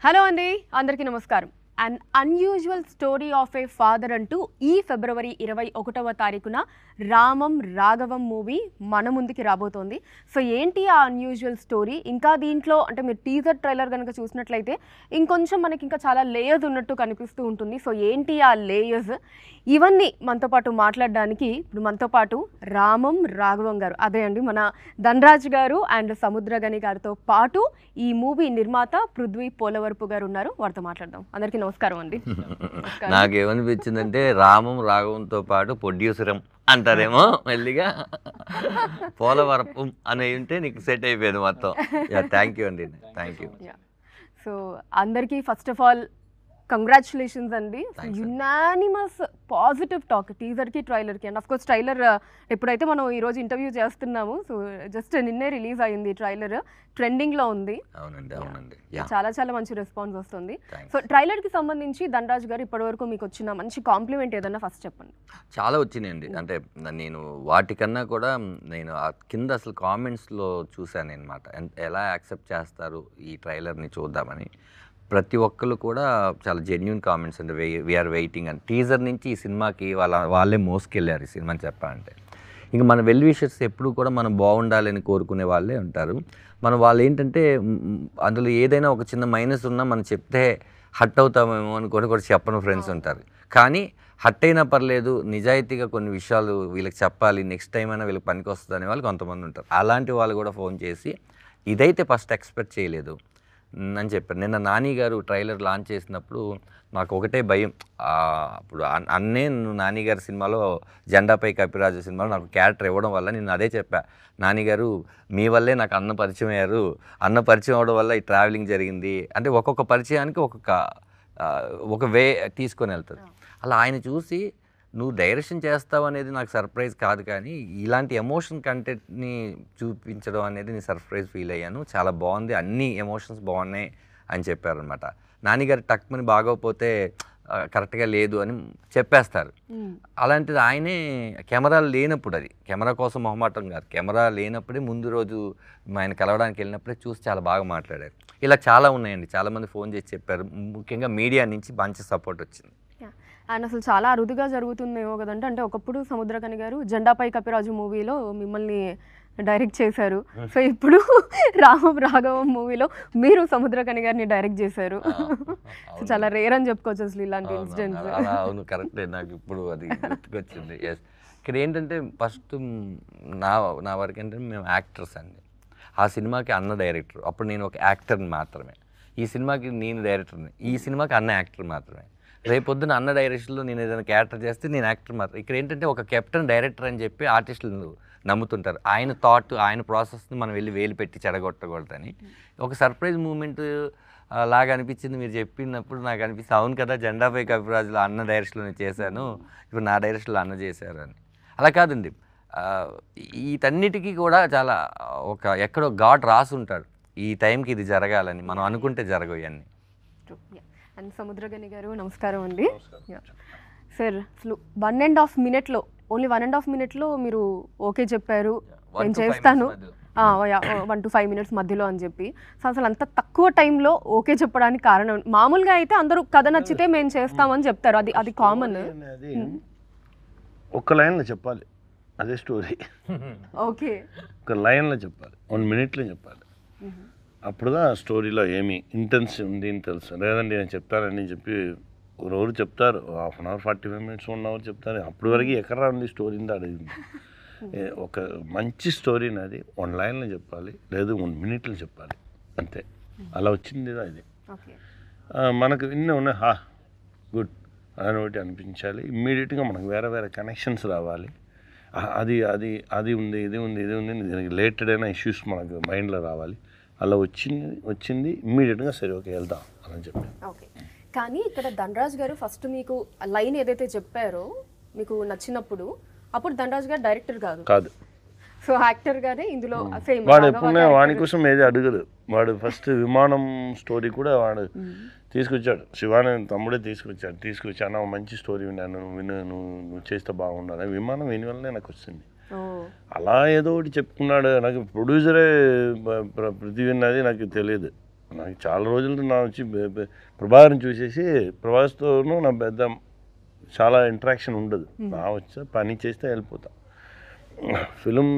Hello అండి, అందరికీ నమస్కారం. Un unusual story of a father అంటూ ఈ ఫిబ్రవరి 21వ తారీఖున రామం రాఘవం మూవీ మన ముందుకి రాబోతోంది. సో ఏంటి ఆ అన్యూజువల్ స్టోరీ? ఇంకా దీంట్లో అంటే మీరు టీజర్ ట్రైలర్ కనుక చూసినట్లయితే ఇంకొంచెం మనకి ఇంకా చాలా లేయర్స్ ఉన్నట్టు కనిపిస్తూ ఉంటుంది. సో ఏంటి ఆ లేయర్స్? ఇవన్నీ మనతో పాటు మాట్లాడడానికి ఇప్పుడు మనతో పాటు రామం రాఘవం గారు, అదే అండి మన ధనరాజ్ గారు అండ్ సముద్రగని గారితో పాటు ఈ మూవీ నిర్మాత పృథ్వీ పోలవరపు గారు ఉన్నారు. వారితో మాట్లాడదాం. అందరికీ నమస్కారం అండి. నాకేమనిపించిందంటే రామం రాఘవంతో పాటు ప్రొడ్యూసరం అంటారేమో మెల్లిగా పోలవరపు అని ఉంటే నీకు సెట్ అయిపోయింది మొత్తం. థ్యాంక్ యూ అండి, థ్యాంక్ యూ. సో అందరికీ ఫస్ట్ ఆఫ్ ఆల్ కంగ్రాచులేషన్స్ అండి. యునానిమస్ పాజిటివ్ టాక్ టీజర్కి ట్రైలర్కి. అండ్ అఫ్కోర్స్ ట్రైలర్ ఎప్పుడైతే మనం ఈరోజు ఇంటర్వ్యూ చేస్తున్నాము, సో జస్ట్ నిన్నే రిలీజ్ అయింది ట్రైలర్, ట్రెండింగ్లో ఉంది. అవునండి. చాలా చాలా మంచి రెస్పాన్స్ వస్తుంది. సో ట్రైలర్కి సంబంధించి ధనరాజ్ గారు ఇప్పటివరకు మీకు వచ్చిన మంచి కాంప్లిమెంట్ ఏదన్నా ఫస్ట్ చెప్పండి. చాలా వచ్చినాయండి. అంటే నేను వాటికన్నా కూడా నేను కింద అసలు కామెంట్స్లో చూశాను అనమాట, ఎలా యాక్సెప్ట్ చేస్తారు ఈ ట్రైలర్ని చూద్దామని. ప్రతి ఒక్కరు కూడా చాలా జెన్యూన్ కామెంట్స్ అండి. వీఆర్ వెయిటింగ్ అని. టీజర్ నుంచి ఈ సినిమాకి వాళ్ళే మోసుకెళ్ళారు ఈ సినిమాని చెప్పాలంటే. ఇంకా మన వెల్ విషర్స్ ఎప్పుడు కూడా మనం బాగుండాలని కోరుకునే వాళ్ళే ఉంటారు. వాళ్ళు ఏంటంటే అందులో ఏదైనా ఒక చిన్న మైనస్ ఉన్నా మనం చెప్తే హట్ అవుతామేమో అని కూడా చెప్పని ఫ్రెండ్స్ ఉంటారు. కానీ హట్ అయినా పర్లేదు, నిజాయితీగా కొన్ని విషయాలు వీళ్ళకి చెప్పాలి, నెక్స్ట్ టైం అయినా వీళ్ళకి పనికి వస్తుంది అనే వాళ్ళు కొంతమంది ఉంటారు. అలాంటి వాళ్ళు కూడా ఫోన్ చేసి ఇదైతే ఫస్ట్ ఎక్స్పెక్ట్ చేయలేదు అని చెప్పారు. నిన్న నాని గారు ట్రైలర్ లాంచ్ చేసినప్పుడు నాకు ఒకటే భయం. అప్పుడు నాని గారి సినిమాలో జెండాపై కపిరాజు సినిమాలో నాకు క్యారెక్టర్ ఇవ్వడం వల్ల నేను అదే చెప్పా, నాని గారు మీ వల్లే నాకు అన్న పరిచయం అయ్యారు, అన్న పరిచయం అవ్వడం వల్ల ఈ ట్రావెలింగ్ జరిగింది. అంటే ఒక్కొక్క పరిచయానికి ఒక వే తీసుకొని వెళ్తుంది. అలా ఆయన చూసి నువ్వు డైరెక్షన్ చేస్తావు అనేది నాకు సర్ప్రైజ్ కాదు, కానీ ఇలాంటి ఎమోషన్ కంటెంట్ని చూపించడం అనేది నేను సర్ప్రైజ్ ఫీల్ అయ్యాను. చాలా బాగుంది, అన్ని ఎమోషన్స్ బాగున్నాయి అని చెప్పారనమాట. నాన్నగారు టక్మని బాగోకపోతే కరెక్ట్గా లేదు అని చెప్పేస్తారు. అలాంటిది ఆయనే కెమెరాలు లేనప్పుడు, అది కెమెరా కోసం మొహమాటం కాదు, కెమెరా లేనప్పుడే ముందు రోజు ఆయన కలవడానికి వెళ్ళినప్పుడే చూసి చాలా బాగా మాట్లాడారు. ఇలా చాలా ఉన్నాయండి. చాలామంది ఫోన్ చేసి చెప్పారు. ముఖ్యంగా మీడియా నుంచి మంచి సపోర్ట్ వచ్చింది. అండ్ అసలు చాలా అరుదుగా జరుగుతుందేమో కదంటే, అంటే ఒకప్పుడు సముద్రకని గారు జెండాపై కపిరాజు మూవీలో మిమ్మల్ని డైరెక్ట్ చేశారు. సో ఇప్పుడు రామం రాఘవం మూవీలో మీరు సముద్రకని గారిని డైరెక్ట్ చేశారు. సో చాలా రేర్ అని చెప్పుకోవచ్చు అసలు ఇలాంటి ఇన్సిడెంట్స్. అవును, కరెక్టే. నాకు ఇప్పుడు అది గుర్తుకొచ్చింది. ఇక్కడ ఏంటంటే ఫస్ట్ నా వరకు ఏంటంటే మేము యాక్టర్స్ అండి. ఆ సినిమాకి అన్న డైరెక్టర్, అప్పుడు నేను ఒక యాక్టర్ని మాత్రమే. ఈ సినిమాకి నేను డైరెక్టర్ని, ఈ సినిమాకి అన్న యాక్టర్ మాత్రమే. రేపొద్దున అన్న డైరెక్షన్లో నేను ఏదైనా క్యారెక్టర్ చేస్తే నేను యాక్టర్ మాత్రం. ఇక్కడ ఏంటంటే ఒక కెప్టెన్ డైరెక్టర్ అని చెప్పి ఆర్టిస్టులు నమ్ముతుంటారు. ఆయన థాట్, ఆయన ప్రాసెస్ని మనం వెళ్ళి వేలు పెట్టి చెడగొట్టకూడదని ఒక సర్ప్రైజ్ మూమెంట్ లాగా అనిపించింది. మీరు చెప్పినప్పుడు నాకు అనిపిస్తుంది, అవును కదా, జెండాపై కపిరాజులో అన్న డైరెక్షన్లో నేను చేశాను, ఇప్పుడు నా డైరెక్షన్లో అన్న చేశారు అని. అలా కాదండి, వీటన్నిటికీ కూడా చాలా ఎక్కడో గాడ్ రాసి ఉంటాడు, ఈ టైంకి ఇది జరగాలని. మనం అనుకుంటే జరగవు ఇవన్నీ. అండ్ సముద్రగని గారు నమస్కారం అండి. సార్ అసలు 1.5 minute ఓన్లీ 1.5 minute మీరు ఓకే చెప్పారు, నేను చేస్తాను 1 to 5 minutes మధ్యలో అని చెప్పి. సో అసలు అంత తక్కువ టైంలో ఓకే చెప్పడానికి కారణం? మామూలుగా అయితే అందరూ కథ నచ్చితే మేము చేస్తామని చెప్తారు, అది కామన్. ఒక్క లైన్లో చెప్పాలి, అదే స్టోరీ. ఓకే, ఒక లైన్లో చెప్పాలి, 1 minute చెప్పాలి. అప్పుడుగా స్టోరీలో ఏమి ఇంటెన్స్ ఉంది అని తెలుసు. లేదండి నేను చెప్తానని చెప్పి రోజు చెప్తారు, 1 hour 45 minutes 1 hour చెప్తారు. అప్పటి వరకు ఎక్కడ ఉంది స్టోరీ అడిగింది. ఒక మంచి స్టోరీని అది 1 lineలో చెప్పాలి, లేదు 1 minute చెప్పాలి, అంతే. అలా వచ్చింది ఇది. మనకు ఇన్ని ఉన్నాయి, గుడ్ అని ఒకటి అనిపించాలి. ఇమ్మీడియట్గా మనకు వేరే వేరే కనెక్షన్స్ రావాలి. అది అది అది ఉంది, ఇది ఉంది, ఇది ఉంది, దీనికి రిలేటెడ్ అయిన ఇష్యూస్ మనకు మైండ్లో రావాలి. అలా వచ్చింది ఇమ్మీడియట్గా సరే ఓకే వెళ్దాం అని చెప్పి. ఓకే, కానీ ఇక్కడ ధనరాజ్ గారు ఫస్ట్ మీకు లైన్ ఏదైతే చెప్పారో మీకు నచ్చినప్పుడు, అప్పుడు ధనరాజ్ గారు డైరెక్టర్ కాదు, సో యాక్టర్ గానే ఇందులో సేమ్. వాడు ఎప్పుడైనా వాడి కోసం ఏది అడగదు. వాడు ఫస్ట్ విమానం స్టోరీ కూడా వాడు తీసుకొచ్చాడు, శివాని తమ్ముడే తీసుకొచ్చి అన్న మంచి స్టోరీ విన్నాను, నువ్వు చేస్తే బాగుండాలి. విమానం విని వల్లనే నాకు వచ్చింది. అలా ఏదో ఒకటి చెప్పుకున్నాడు. నాకు ప్రొడ్యూసరే పృథ్వీ అన్నది నాకు తెలియదు. నాకు చాలా రోజులు నా వచ్చి ప్రభాకర్ని చూసేసి ప్రభాస్తోనూ నా పెద్ద చాలా ఇంటరాక్షన్ ఉండదు. నా వచ్చా పని చేస్తే వెళ్ళిపోతా. ఫిలిం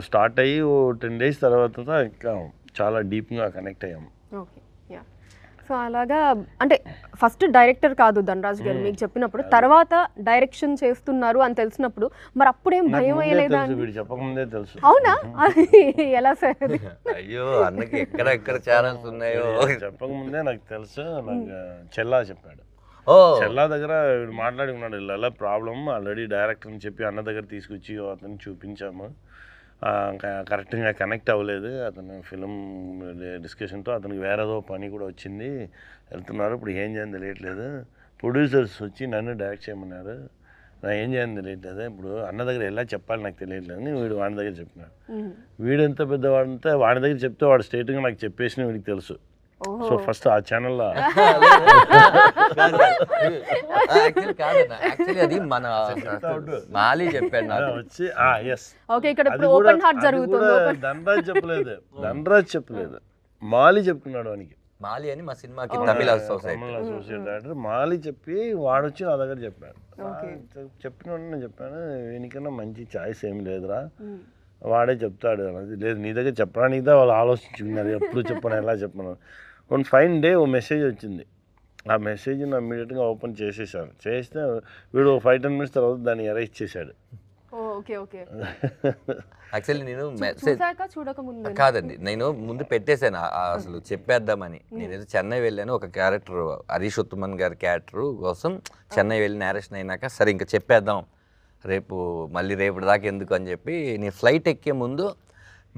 స్టార్ట్ అయ్యి 10 days తర్వాత ఇంకా చాలా డీప్గా కనెక్ట్ అయ్యాము. Okay, yeah. సో అలాగా అంటే ఫస్ట్ డైరెక్టర్ కాదు ధనరాజ్ గారు మీకు చెప్పినప్పుడు, తర్వాత డైరెక్షన్ చేస్తున్నారు అని తెలిసినప్పుడు మరి అప్పుడేం భయం వేయలేదా? వీడు చెప్పకముందే తెలుసు. అవునా? అది ఎలా సార్ అది? అయ్యో అన్నకి ఎక్కడ ఛానల్స్ ఉన్నాయో చెప్పకముందే నాకు తెలుసు. నాకు చెల్లా చెప్పాడు. చెల్లా దగ్గర వీడు మాట్లాడి ఉన్నాడు, ఇలా ప్రాబ్లం ఆల్రెడీ డైరెక్టర్ అని చెప్పి అన్న దగ్గర తీసుకొచ్చి అతను చూపించాము, కరెక్ట్గా కనెక్ట్ అవ్వలేదు అతను ఫిలిం డిస్కషన్తో. అతనికి వేరేదో పని కూడా వచ్చింది, వెళ్తున్నారు, ఇప్పుడు ఏం చేయాలని తెలియట్లేదు. ప్రొడ్యూసర్స్ వచ్చి నన్ను డైరెక్ట్ చేయమన్నారు, నా ఏం చేయాలని తెలియట్లేదు, ఇప్పుడు అన్న దగ్గర ఎలా చెప్పాలి నాకు తెలియట్లేదు అని వీడు వాడి దగ్గర చెప్పినాడు. వీడెంత పెద్దవాడంతా వాడి దగ్గర చెప్తే వాడు స్ట్రైట్గా నాకు చెప్పేసిన వీడికి తెలుసు. సో ఫస్ట్ ఆ ఛానల్లో అది మన మాలి చెప్పాడు వచ్చి ధనరాజ్ చెప్పలేదు, మాలి చెప్తున్నాడు వానికి. మాలి అని మా సినిమాకి తమిళ అసోసియేట్ డైరెక్టర్ మాలి చెప్పి వాడు వచ్చి నా దగ్గర చెప్పాడు. చెప్పిన నేను చెప్పాను, వీనికన్నా మంచి ఛాయిస్ ఏం లేదురా, వాడే చెప్తాడు అన్నది. లేదు నీ దగ్గర చెప్పడానికి వాళ్ళు ఆలోచించుకున్నారు, ఎప్పుడు చెప్పను ఎలా చెప్పను. వన్ ఫైన్ డే ఓ మెసేజ్ వచ్చింది, ఆ మెసేజ్ నా ఇమీడియట్గా ఓపెన్ చేసేసాను. చేస్తే వీడు 5-10 minutes తర్వాత దాన్ని ఎరేజ్ చేశాడు. యాక్చువల్లీ నేను మెసేజ్ కాదండి, నేను ముందు పెట్టేశాను అసలు చెప్పేద్దామని. నేనేదో చెన్నై వెళ్ళాను, ఒక క్యారెక్టర్ హరీష్ ఉత్తమన్ గారి క్యారెక్టర్ కోసం చెన్నై వెళ్ళి నేరేషన్ అయినాక సరే ఇంకా చెప్పేద్దాం రేపు మళ్ళీ రేపటి దాకా ఎందుకు అని చెప్పి నేను ఫ్లైట్ ఎక్కే ముందు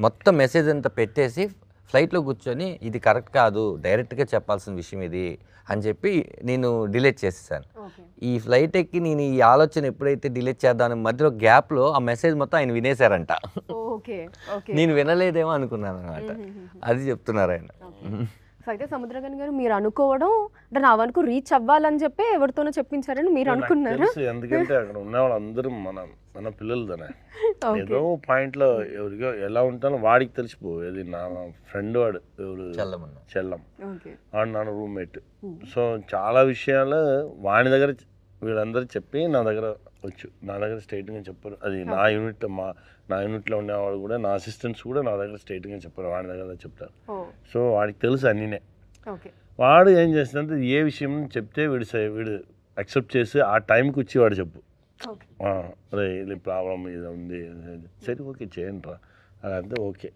మొత్తం మెసేజ్ అంతా పెట్టేసి ఫ్లైట్లో కూర్చొని ఇది కరెక్ట్ కాదు, డైరెక్ట్గా చెప్పాల్సిన విషయం ఇది అని చెప్పి నేను డిలీట్ చేసేసాను. ఈ ఫ్లైట్ ఎక్కి నేను ఈ ఆలోచన ఎప్పుడైతే డిలీట్ చేద్దాం మధ్యలో గ్యాప్లో ఆ మెసేజ్ మొత్తం ఆయన వినేశారంట. నేను వినలేదేమో అనుకున్నాను అనమాట, అది చెప్తున్నారు ఆయన. అయితే సముద్రగని గారు మీరు అనుకోవడం అంటే నా వరకు రీచ్ అవ్వాలని చెప్పి ఎవరితోనో చెప్పించారని మీరు అనుకున్నారు. ఎందుకంటే అక్కడ ఉన్న వాళ్ళందరూ మన పిల్లలు దానే ఏదో పాయింట్లో ఎవరికో ఎలా ఉంటానో వాడికి తెలిసిపోయేది. నా ఫ్రెండ్ వాడు ఎవరు చెల్లం, వాడు నా రూమ్మేట్. సో చాలా విషయాలు వాడి దగ్గర వీళ్ళందరూ చెప్పి నా దగ్గర వచ్చు, నా దగ్గర స్ట్రైట్గా చెప్పారు. అది నా యూనిట్లో ఉండేవాడు కూడా, నా అసిస్టెంట్స్ కూడా నా దగ్గర స్ట్రైట్గా చెప్పారు, వాడి దగ్గర చెప్తారు. సో వాడికి తెలుసు అన్నీనే. వాడు ఏం చేస్తుందంటే ఏ విషయం చెప్తే వీడు అక్సెప్ట్ చేసి ఆ టైంకి వచ్చి వాడు చెప్పు, అదే ఇది ప్రాబ్లం ఇది ఉంది, సరే ఓకే చేయండి రా అదంతా ఓకే.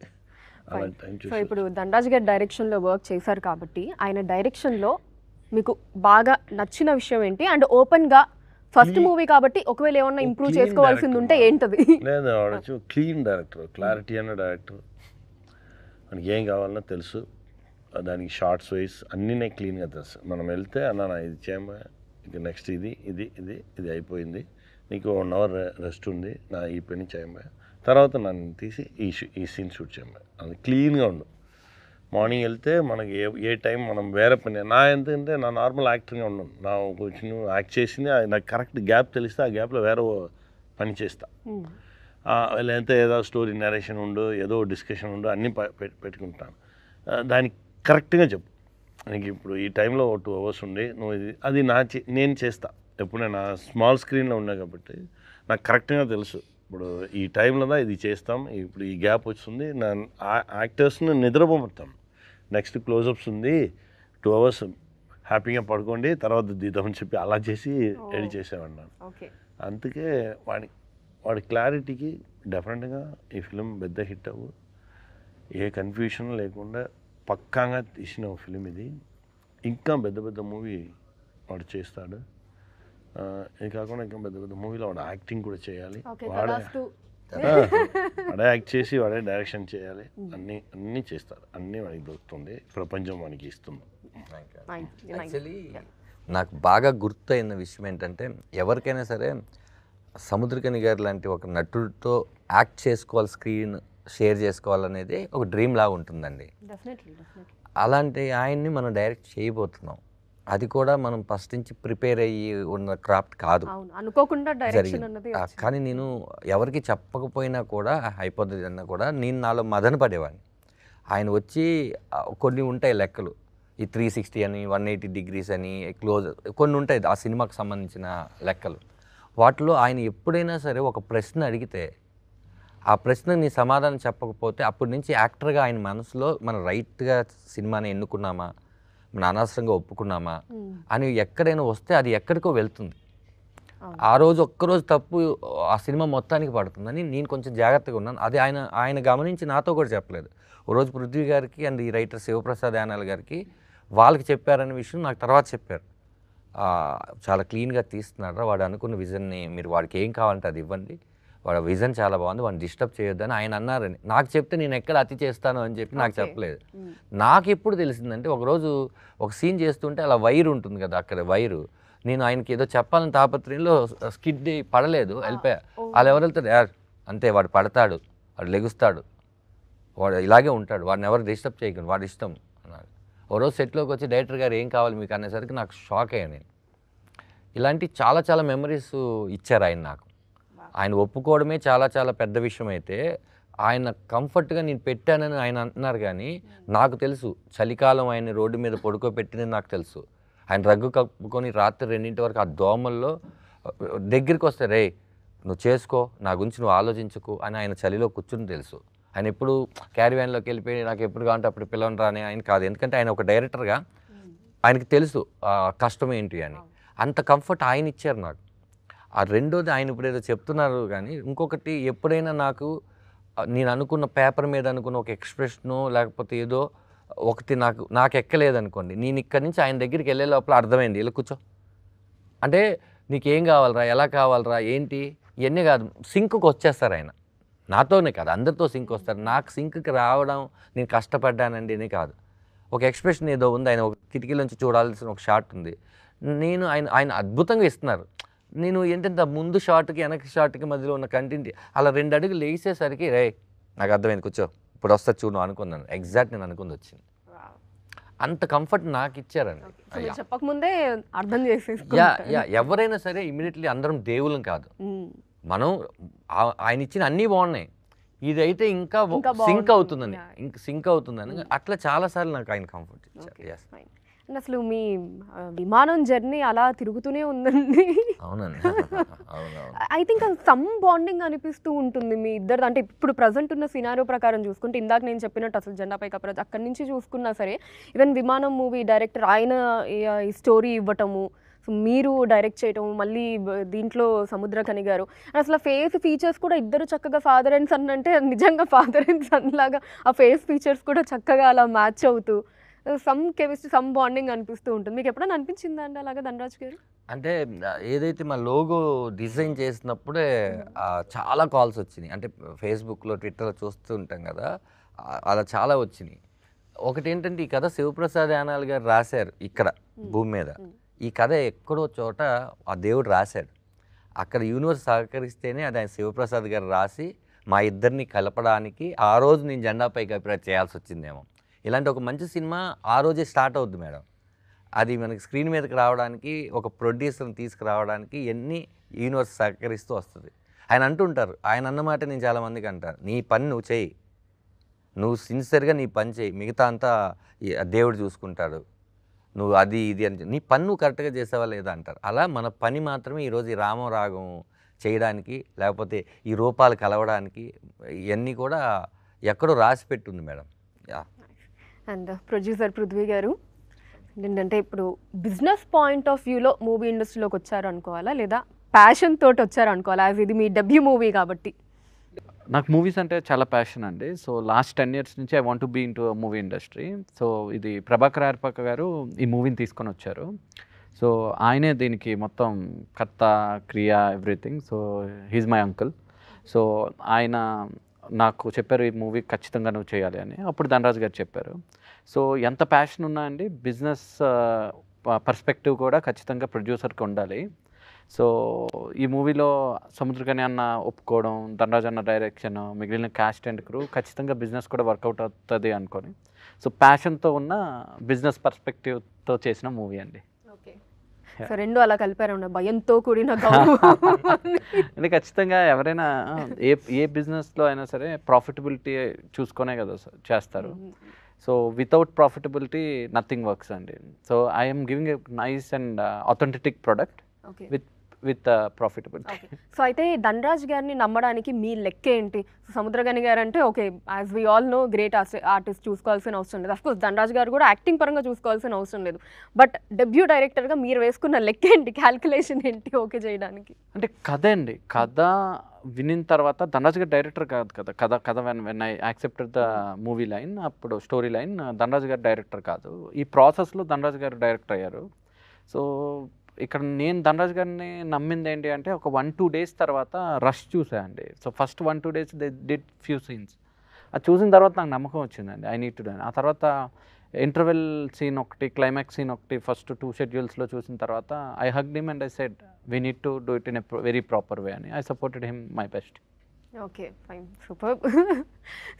సో ఇప్పుడు ధనరాజ్ గారి డైరెక్షన్లో వర్క్ చేశారు కాబట్టి ఆయన డైరెక్షన్లో మీకు బాగా నచ్చిన విషయం ఏంటి? అండ్ ఓపెన్గా ఫస్ట్ మూవీ కాబట్టి ఒకవేళ ఏమన్నా ఇంప్రూవ్ చేసుకోవాల్సింది ఉంటే ఏంటది? లేదు వాడచ్చు క్లీన్ డైరెక్టర్, క్లారిటీ అన్న డైరెక్టర్. మనకి ఏం కావాలన్నా తెలుసు, దానికి షార్ట్స్ వైస్ అన్నీ క్లీన్గా తెలుసు. మనం వెళ్తే అన్న ఇది చేయమా, ఇక నెక్స్ట్ ఇది ఇది ఇది ఇది అయిపోయింది, నీకు 1 hour రెస్ట్ ఉంది, నా ఈ పని చేయమా, తర్వాత నన్ను తీసి ఈ సీన్ షూట్ చేయమా. అది క్లీన్గా ఉండు. మార్నింగ్ వెళ్తే మనకి ఏ టైం మనం వేరే పని. నా ఎందుకంటే నా నార్మల్ యాక్టర్గా ఉన్నాను, నా కొంచెం యాక్ట్ చేసింది నాకు కరెక్ట్ గ్యాప్ తెలిస్తే ఆ గ్యాప్లో వేరే పని చేస్తా. లేదంటే ఏదో స్టోరీ నరేషన్ ఉండు, ఏదో డిస్కషన్ ఉండు, అన్నీ పెట్టుకుంటాను. దానికి కరెక్ట్గా చెప్పు, నీకు ఇప్పుడు ఈ టైంలో 2 hours ఉండి నువ్వు ఇది అది నేను చేస్తా. ఎప్పుడైనా స్మాల్ స్క్రీన్లో ఉన్నా కాబట్టి నాకు కరెక్ట్గా తెలుసు, ఇప్పుడు ఈ టైంలో ఇది చేస్తాం, ఇప్పుడు ఈ గ్యాప్ వస్తుంది, నా యాక్టర్స్ని నిద్రపోతాం, నెక్స్ట్ క్లోజప్స్ ఉంది, 2 hours హ్యాపీగా పడుకోండి తర్వాత దిద్దామని చెప్పి అలా చేసి రెడీ చేసేవాడినాను. అందుకే వాడి క్లారిటీకి డెఫినెట్గా ఈ ఫిలిం పెద్ద హిట్ అవ్వు, ఏ కన్ఫ్యూషన్ లేకుండా పక్కాగా తీసిన ఫిలిం ఇది. ఇంకా పెద్ద పెద్ద మూవీ వాడు చేస్తాడు, ఇది కాకుండా ఇంకా పెద్ద పెద్ద మూవీలో వాడు యాక్టింగ్ కూడా చేయాలి, వాడే యాక్ట్ చేసి వాడే డైరెక్షన్ చేయాలి, అన్నీ చేస్తారు, అన్నీ వాడికి దొరుకుతుంది, ప్రపంచం వానికి ఇస్తుంది. యాక్చువల్లీ నాకు బాగా గుర్తయిన విషయం ఏంటంటే ఎవరికైనా సరే సముద్రకని గారు లాంటి ఒక నటుడితో యాక్ట్ చేసుకోవాలి, స్క్రీన్ షేర్ చేసుకోవాలనేది ఒక డ్రీమ్ లాగా ఉంటుందండి. అలాంటి ఆయన్ని మనం డైరెక్ట్ చేయబోతున్నాం, అది కూడా మనం ఫస్ట్ నుంచి ప్రిపేర్ అయ్యి ఉన్న క్రాఫ్ట్ కాదు, అనుకోకుండా డైరెక్షన్ అన్నది. కానీ నేను ఎవరికి చెప్పకపోయినా కూడా అయిపోతుంది అన్నా కూడా నేను నాలో మదన పడేవాడిని. ఆయన వచ్చి కొన్ని ఉంటాయి లెక్కలు, ఈ 360 అని 180 degrees అని క్లోజ్ కొన్ని ఉంటాయి ఆ సినిమాకి సంబంధించిన లెక్కలు. వాటిలో ఆయన ఎప్పుడైనా సరే ఒక ప్రశ్న అడిగితే ఆ ప్రశ్నకి నీ సమాధానం చెప్పకపోతే అప్పటి నుంచి యాక్టర్గా ఆయన మనసులో మనం రైట్గా సినిమాని ఎన్నుకున్నామా, మన అనవసరంగా ఒప్పుకున్నామా అని ఎక్కడైనా వస్తే అది ఎక్కడికో వెళ్తుంది. ఆ రోజు ఒక్కరోజు తప్పు ఆ సినిమా మొత్తానికి పడుతుందని నేను కొంచెం జాగ్రత్తగా ఉన్నాను. అది ఆయన గమనించి నాతో కూడా చెప్పలేదు. ఓ రోజు పృథ్వీ గారికి అండ్ ఈ రైటర్ శివప్రసాద్ యానాల్ గారికి వాళ్ళకి చెప్పారనే విషయం నాకు తర్వాత చెప్పారు. చాలా క్లీన్గా తీస్తున్నాడు, వాడు అనుకున్న విజన్ని మీరు వాడికి ఏం కావాలంటే అది ఇవ్వండి, వాడు విజన్ చాలా బాగుంది, వాడిని డిస్టర్బ్ చేయొద్దని ఆయన అన్నారని. నాకు చెప్తే నేను ఎక్కడ అతి చేస్తాను అని చెప్పి నాకు చెప్పలేదు. నాకు ఎప్పుడు తెలిసిందంటే ఒకరోజు ఒక సీన్ చేస్తుంటే అలా వైర్ ఉంటుంది కదా, అక్కడ వైరు నేను ఆయనకి ఏదో చెప్పాలని తాపత్రయంలో స్కిడ్ పడలేదు, వెళ్ళిపోయా. వాళ్ళు ఎవరు వెళ్తారు, అంతే వాడు పడతాడు, వాడు లెగుస్తాడు, వాడు ఇలాగే ఉంటాడు, వాడిని ఎవరు డిస్టర్బ్ చేయకండి, వాడి ఇష్టం అన్నాడు. ఓ రోజు సెట్లోకి వచ్చి డైరెక్టర్ గారు ఏం కావాలి మీకు అనేసరికి నాకు షాక్ అయ్యాను నేను. ఇలాంటి చాలా చాలా మెమరీస్ ఇచ్చారు ఆయన నాకు. ఆయన ఒప్పుకోవడమే చాలా చాలా పెద్ద విషయం అయితే ఆయన కంఫర్ట్గా నేను పెట్టానని ఆయన అంటున్నారు. కానీ నాకు తెలుసు చలికాలం ఆయన రోడ్డు మీద పడుకోబెట్టినది నాకు తెలుసు. ఆయన రగ్గు కప్పుకొని రాత్రి 2 వరకు ఆ దోమల్లో దగ్గరికి వస్తే రే నువ్వు చేసుకో, నా గురించి నువ్వు ఆలోచించకు అని ఆయన చలిలో కూర్చుని తెలుసు. ఆయన ఎప్పుడు క్యారీవ్యాన్లోకి వెళ్ళిపోయి నాకు ఎప్పుడు కావాలంటే అప్పుడు పిల్లలు రాని ఆయన కాదు. ఎందుకంటే ఆయన ఒక డైరెక్టర్గా ఆయనకి తెలుసు కష్టం ఏంటి అని. అంత కంఫర్ట్ ఆయన ఇచ్చారు నాకు. ఆ రెండోది ఆయన ఇప్పుడు ఏదో చెప్తున్నారు. కానీ ఇంకొకటి ఎప్పుడైనా నాకు నేను అనుకున్న పేపర్ మీద అనుకున్న ఒక ఎక్స్ప్రెషను లేకపోతే ఏదో ఒకటి నాకు ఎక్కలేదనుకోండి, నేను ఇక్కడి నుంచి ఆయన దగ్గరికి వెళ్ళే లోపల అర్థమైంది, ఇలా కూర్చో అంటే నీకేం కావాలరా, ఎలా కావాలరా, ఏంటి ఇవన్నీ కాదు, సింక్కి వచ్చేస్తారు ఆయన. నాతోనే కాదు అందరితో సింక్ వస్తారు. నాకు సింక్కి రావడం నేను కష్టపడ్డానండి అని కాదు. ఒక ఎక్స్ప్రెషన్ ఏదో ఉంది, ఆయన ఒక కిటికీలోంచి చూడాల్సిన ఒక షాట్ ఉంది, నేను ఆయన అద్భుతంగా ఇస్తున్నారు. నేను ఏంటంటే ముందు షాట్కి వెనక షాట్కి మధ్యలో ఉన్న కంటెంట్ అలా 2 అడుగులు లేచేసరికి రే నాకు అర్థమైంది కూర్చో ఇప్పుడు వస్తా చూడు అనుకున్నాను. ఎగ్జాక్ట్ నేను అనుకుంది వచ్చింది. అంత కంఫర్ట్ నాకు ఇచ్చారండి. చెప్పకముందే అర్థం ఎవరైనా సరే ఇమీడియట్లీ అందరం దేవుళ్ళం కాదు. మనం ఆయన ఇచ్చిన అన్నీ బాగున్నాయి, ఇదైతే ఇంకా సింక్ అవుతుందని అట్లా చాలాసార్లు నాకు ఆయన కంఫర్ట్ ఇచ్చారు. అసలు మీ విమానం జర్నీ అలా తిరుగుతూనే ఉందండి. అవునండి. ఐ థింక్ సమ్ బాండింగ్ అనిపిస్తూ ఉంటుంది మీ ఇద్దరు. అంటే ఇప్పుడు ప్రజెంట్ ఉన్న సినారియో ప్రకారం చూసుకుంటే ఇందాక నేను చెప్పినట్టు అసలు జెండాపై కపరాజ్ అక్కడి నుంచి చూసుకున్నా సరే, ఈవెన్ విమానం మూవీ డైరెక్టర్ ఆయన ఈ స్టోరీ ఇవ్వటము, సో మీరు డైరెక్ట్ చేయటము, మళ్ళీ దీంట్లో సముద్రకని గారు అసలు ఫేస్ ఫీచర్స్ కూడా ఇద్దరు చక్కగా ఫాదర్ అండ్ సన్ అంటే నిజంగా ఫాదర్ అండ్ సన్ లాగా ఆ ఫేస్ ఫీచర్స్ కూడా చక్కగా అలా మ్యాచ్ అవుతూ సమ్ కెమిస్ట్రీ సమ్ బాండింగ్ అనిపిస్తూ ఉంటుంది. మీకు ఎప్పుడైనా అనిపించిందా అండి అలాగా ధనరాజ్ గారు? అంటే ఏదైతే మా లోగో డిజైన్ చేసినప్పుడే చాలా కాల్స్ వచ్చినాయి. అంటే ఫేస్బుక్లో ట్విట్టర్లో చూస్తూ ఉంటాం కదా, అలా చాలా వచ్చినాయి. ఒకటి ఏంటంటే ఈ కథ శివప్రసాద్ యానాల్ గారు రాశారు ఇక్కడ భూమి మీద. ఈ కథ ఎక్కడో చోట ఆ దేవుడు రాశాడు, అక్కడ యూనివర్స్ సహకరిస్తేనే అది ఆయన శివప్రసాద్ గారు రాసి మా ఇద్దరిని కలపడానికి ఆ రోజు నేను జెండాపై కపరాజ్ చేయాల్సి వచ్చిందేమో. ఇలాంటి ఒక మంచి సినిమా ఆ రోజే స్టార్ట్ అవుద్ది మేడం. అది మనకి స్క్రీన్ మీదకి రావడానికి ఒక ప్రొడ్యూసర్ని తీసుకురావడానికి ఎన్ని యూనివర్స్ సహకరిస్తూ వస్తుంది. ఆయన అంటుంటారు, ఆయన అన్నమాట నేను చాలామందికి అంటారు, నీ పని నువ్వు చేయి, నువ్వు సిన్సియర్గా నీ పని చేయి, మిగతా అంతా దేవుడు చూసుకుంటాడు, నువ్వు అది ఇది అని నీ పని నువ్వు కరెక్ట్గా చేసావా లేదా అంటారు. అలా మన పని మాత్రమే ఈరోజు ఈ రామం రాగం చేయడానికి లేకపోతే ఈ రూపాలు కలవడానికి ఇవన్నీ కూడా ఎక్కడో రాసి పెట్టుంది మేడం. అండ్ ప్రొడ్యూసర్ పృథ్వీ గారు ఏంటంటే ఇప్పుడు బిజినెస్ పాయింట్ ఆఫ్ వ్యూలో మూవీ ఇండస్ట్రీలోకి వచ్చారు అనుకోవాలా లేదా ప్యాషన్ తోటి వచ్చారు అనుకోవాలా? యాజ్ ఇది మీ డెబ్యూ మూవీ కాబట్టి. నాకు మూవీస్ అంటే చాలా ప్యాషన్ అండి. సో లాస్ట్ 10 years నుంచి I want to be in to movie industry. So ఇది ప్రభాకర్ ఆర్పక గారు ఈ మూవీని తీసుకొని వచ్చారు. సో ఆయనే దీనికి మొత్తం కర్త క్రియ everything. So he's my uncle. So ఆయన నాకు చెప్పారు ఈ మూవీ ఖచ్చితంగా నువ్వు చేయాలి అని. అప్పుడు ధనరాజ్ గారు చెప్పారు. సో ఎంత ప్యాషన్ ఉన్నా అండి బిజినెస్ పర్స్పెక్టివ్ కూడా ఖచ్చితంగా ప్రొడ్యూసర్కి ఉండాలి. సో ఈ మూవీలో సముద్రకని అన్న ఒప్పుకోవడం, ధనరాజ్ అన్న డైరెక్షన్, మిగిలిన క్యాస్ట్ అండ్ క్రూ ఖచ్చితంగా బిజినెస్ కూడా వర్కౌట్ అవుతుంది అనుకొని సో ప్యాషన్తో ఉన్న బిజినెస్ పర్స్పెక్టివ్తో చేసిన మూవీ అండి. ఓకే. సో రెండు అలా కలిపారు, భయంతో కూడిన గౌరవం. అంటే ఖచ్చితంగా ఎవరైనా ఏ బిజినెస్లో అయినా సరే ప్రాఫిటబిలిటీ చూసుకునే కదా చేస్తారు. So without profitability nothing works అండి. So I'm giving a nice and authentic product with profitability. So అయితే ధనరాజ్ గారిని నమ్మడానికి మీ లెక్క ఏంటి? సముద్రగని గారు అంటే okay, as we all know great artist, చూసుకోవాల్సిన అవసరం లేదు. అఫ్కోర్స్ ధనరాజ్ గారు కూడా యాక్టింగ్ పరంగా చూసుకోవాల్సిన అవసరం లేదు. బట్ డెబ్యూ డైరెక్టర్గా మీరు వేసుకున్న లెక్క ఏంటి, క్యాల్కులేషన్ ఏంటి ఓకే చేయడానికి? అంటే కథ అండి, కథ వినిన తర్వాత ధనరాజ్ గారు డైరెక్టర్ కాదు కదా, కథ when I accepted the movie line, అప్పుడు స్టోరీ లైన్ ధనరాజ్ గారు డైరెక్టర్ కాదు. ఈ ప్రాసెస్లో ధనరాజ్ గారు డైరెక్టర్ అయ్యారు. సో ఇక్కడ నేను ధనరాజ్ గారిని నమ్మింది ఏంటి అంటే, ఒక 1-2 డేస్ తర్వాత రష్ చూసాయండి. So first 1-2 days they did few scenes. అది చూసిన తర్వాత నాకు నమ్మకం వచ్చిందండి, ఐ నీడ్ టు డూ. ఆ తర్వాత ఇంటర్వెల్ సీన్ ఒకటి, క్లైమాక్స్ సీన్ ఒకటి, ఫస్ట్ 2 షెడ్యూల్స్లో చూసిన తర్వాత I hugged him and I said we need to do it in a very proper way అని. I supported him my best. Okay, fine, super.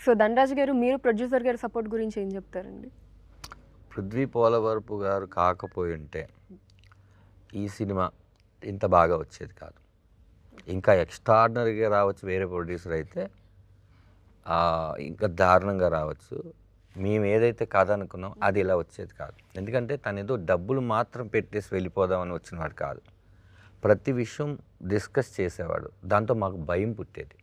So Dhanraj garu, మీరు producer గారి support గురించి ఏం చెప్తారండి? పృథ్వీ పోలవరపు గారు కాకపోయి ఉంటే ఈ సినిమా ఇంత బాగా వచ్చేది కాదు. ఇంకా ఎక్స్ట్రాడినరీగా రావచ్చు వేరే ప్రొడ్యూసర్ అయితే, ఇంకా దారుణంగా రావచ్చు. మేము ఏదైతే కథ అనుకున్నాం అది ఇలా వచ్చేది కాదు. ఎందుకంటే తను ఏదో డబ్బులు మాత్రం పెట్టేసి వెళ్ళిపోదామని వచ్చినవాడు కాదు. ప్రతి విషయం డిస్కస్ చేసేవాడు. దాంతో మాకు భయం పుట్టేది.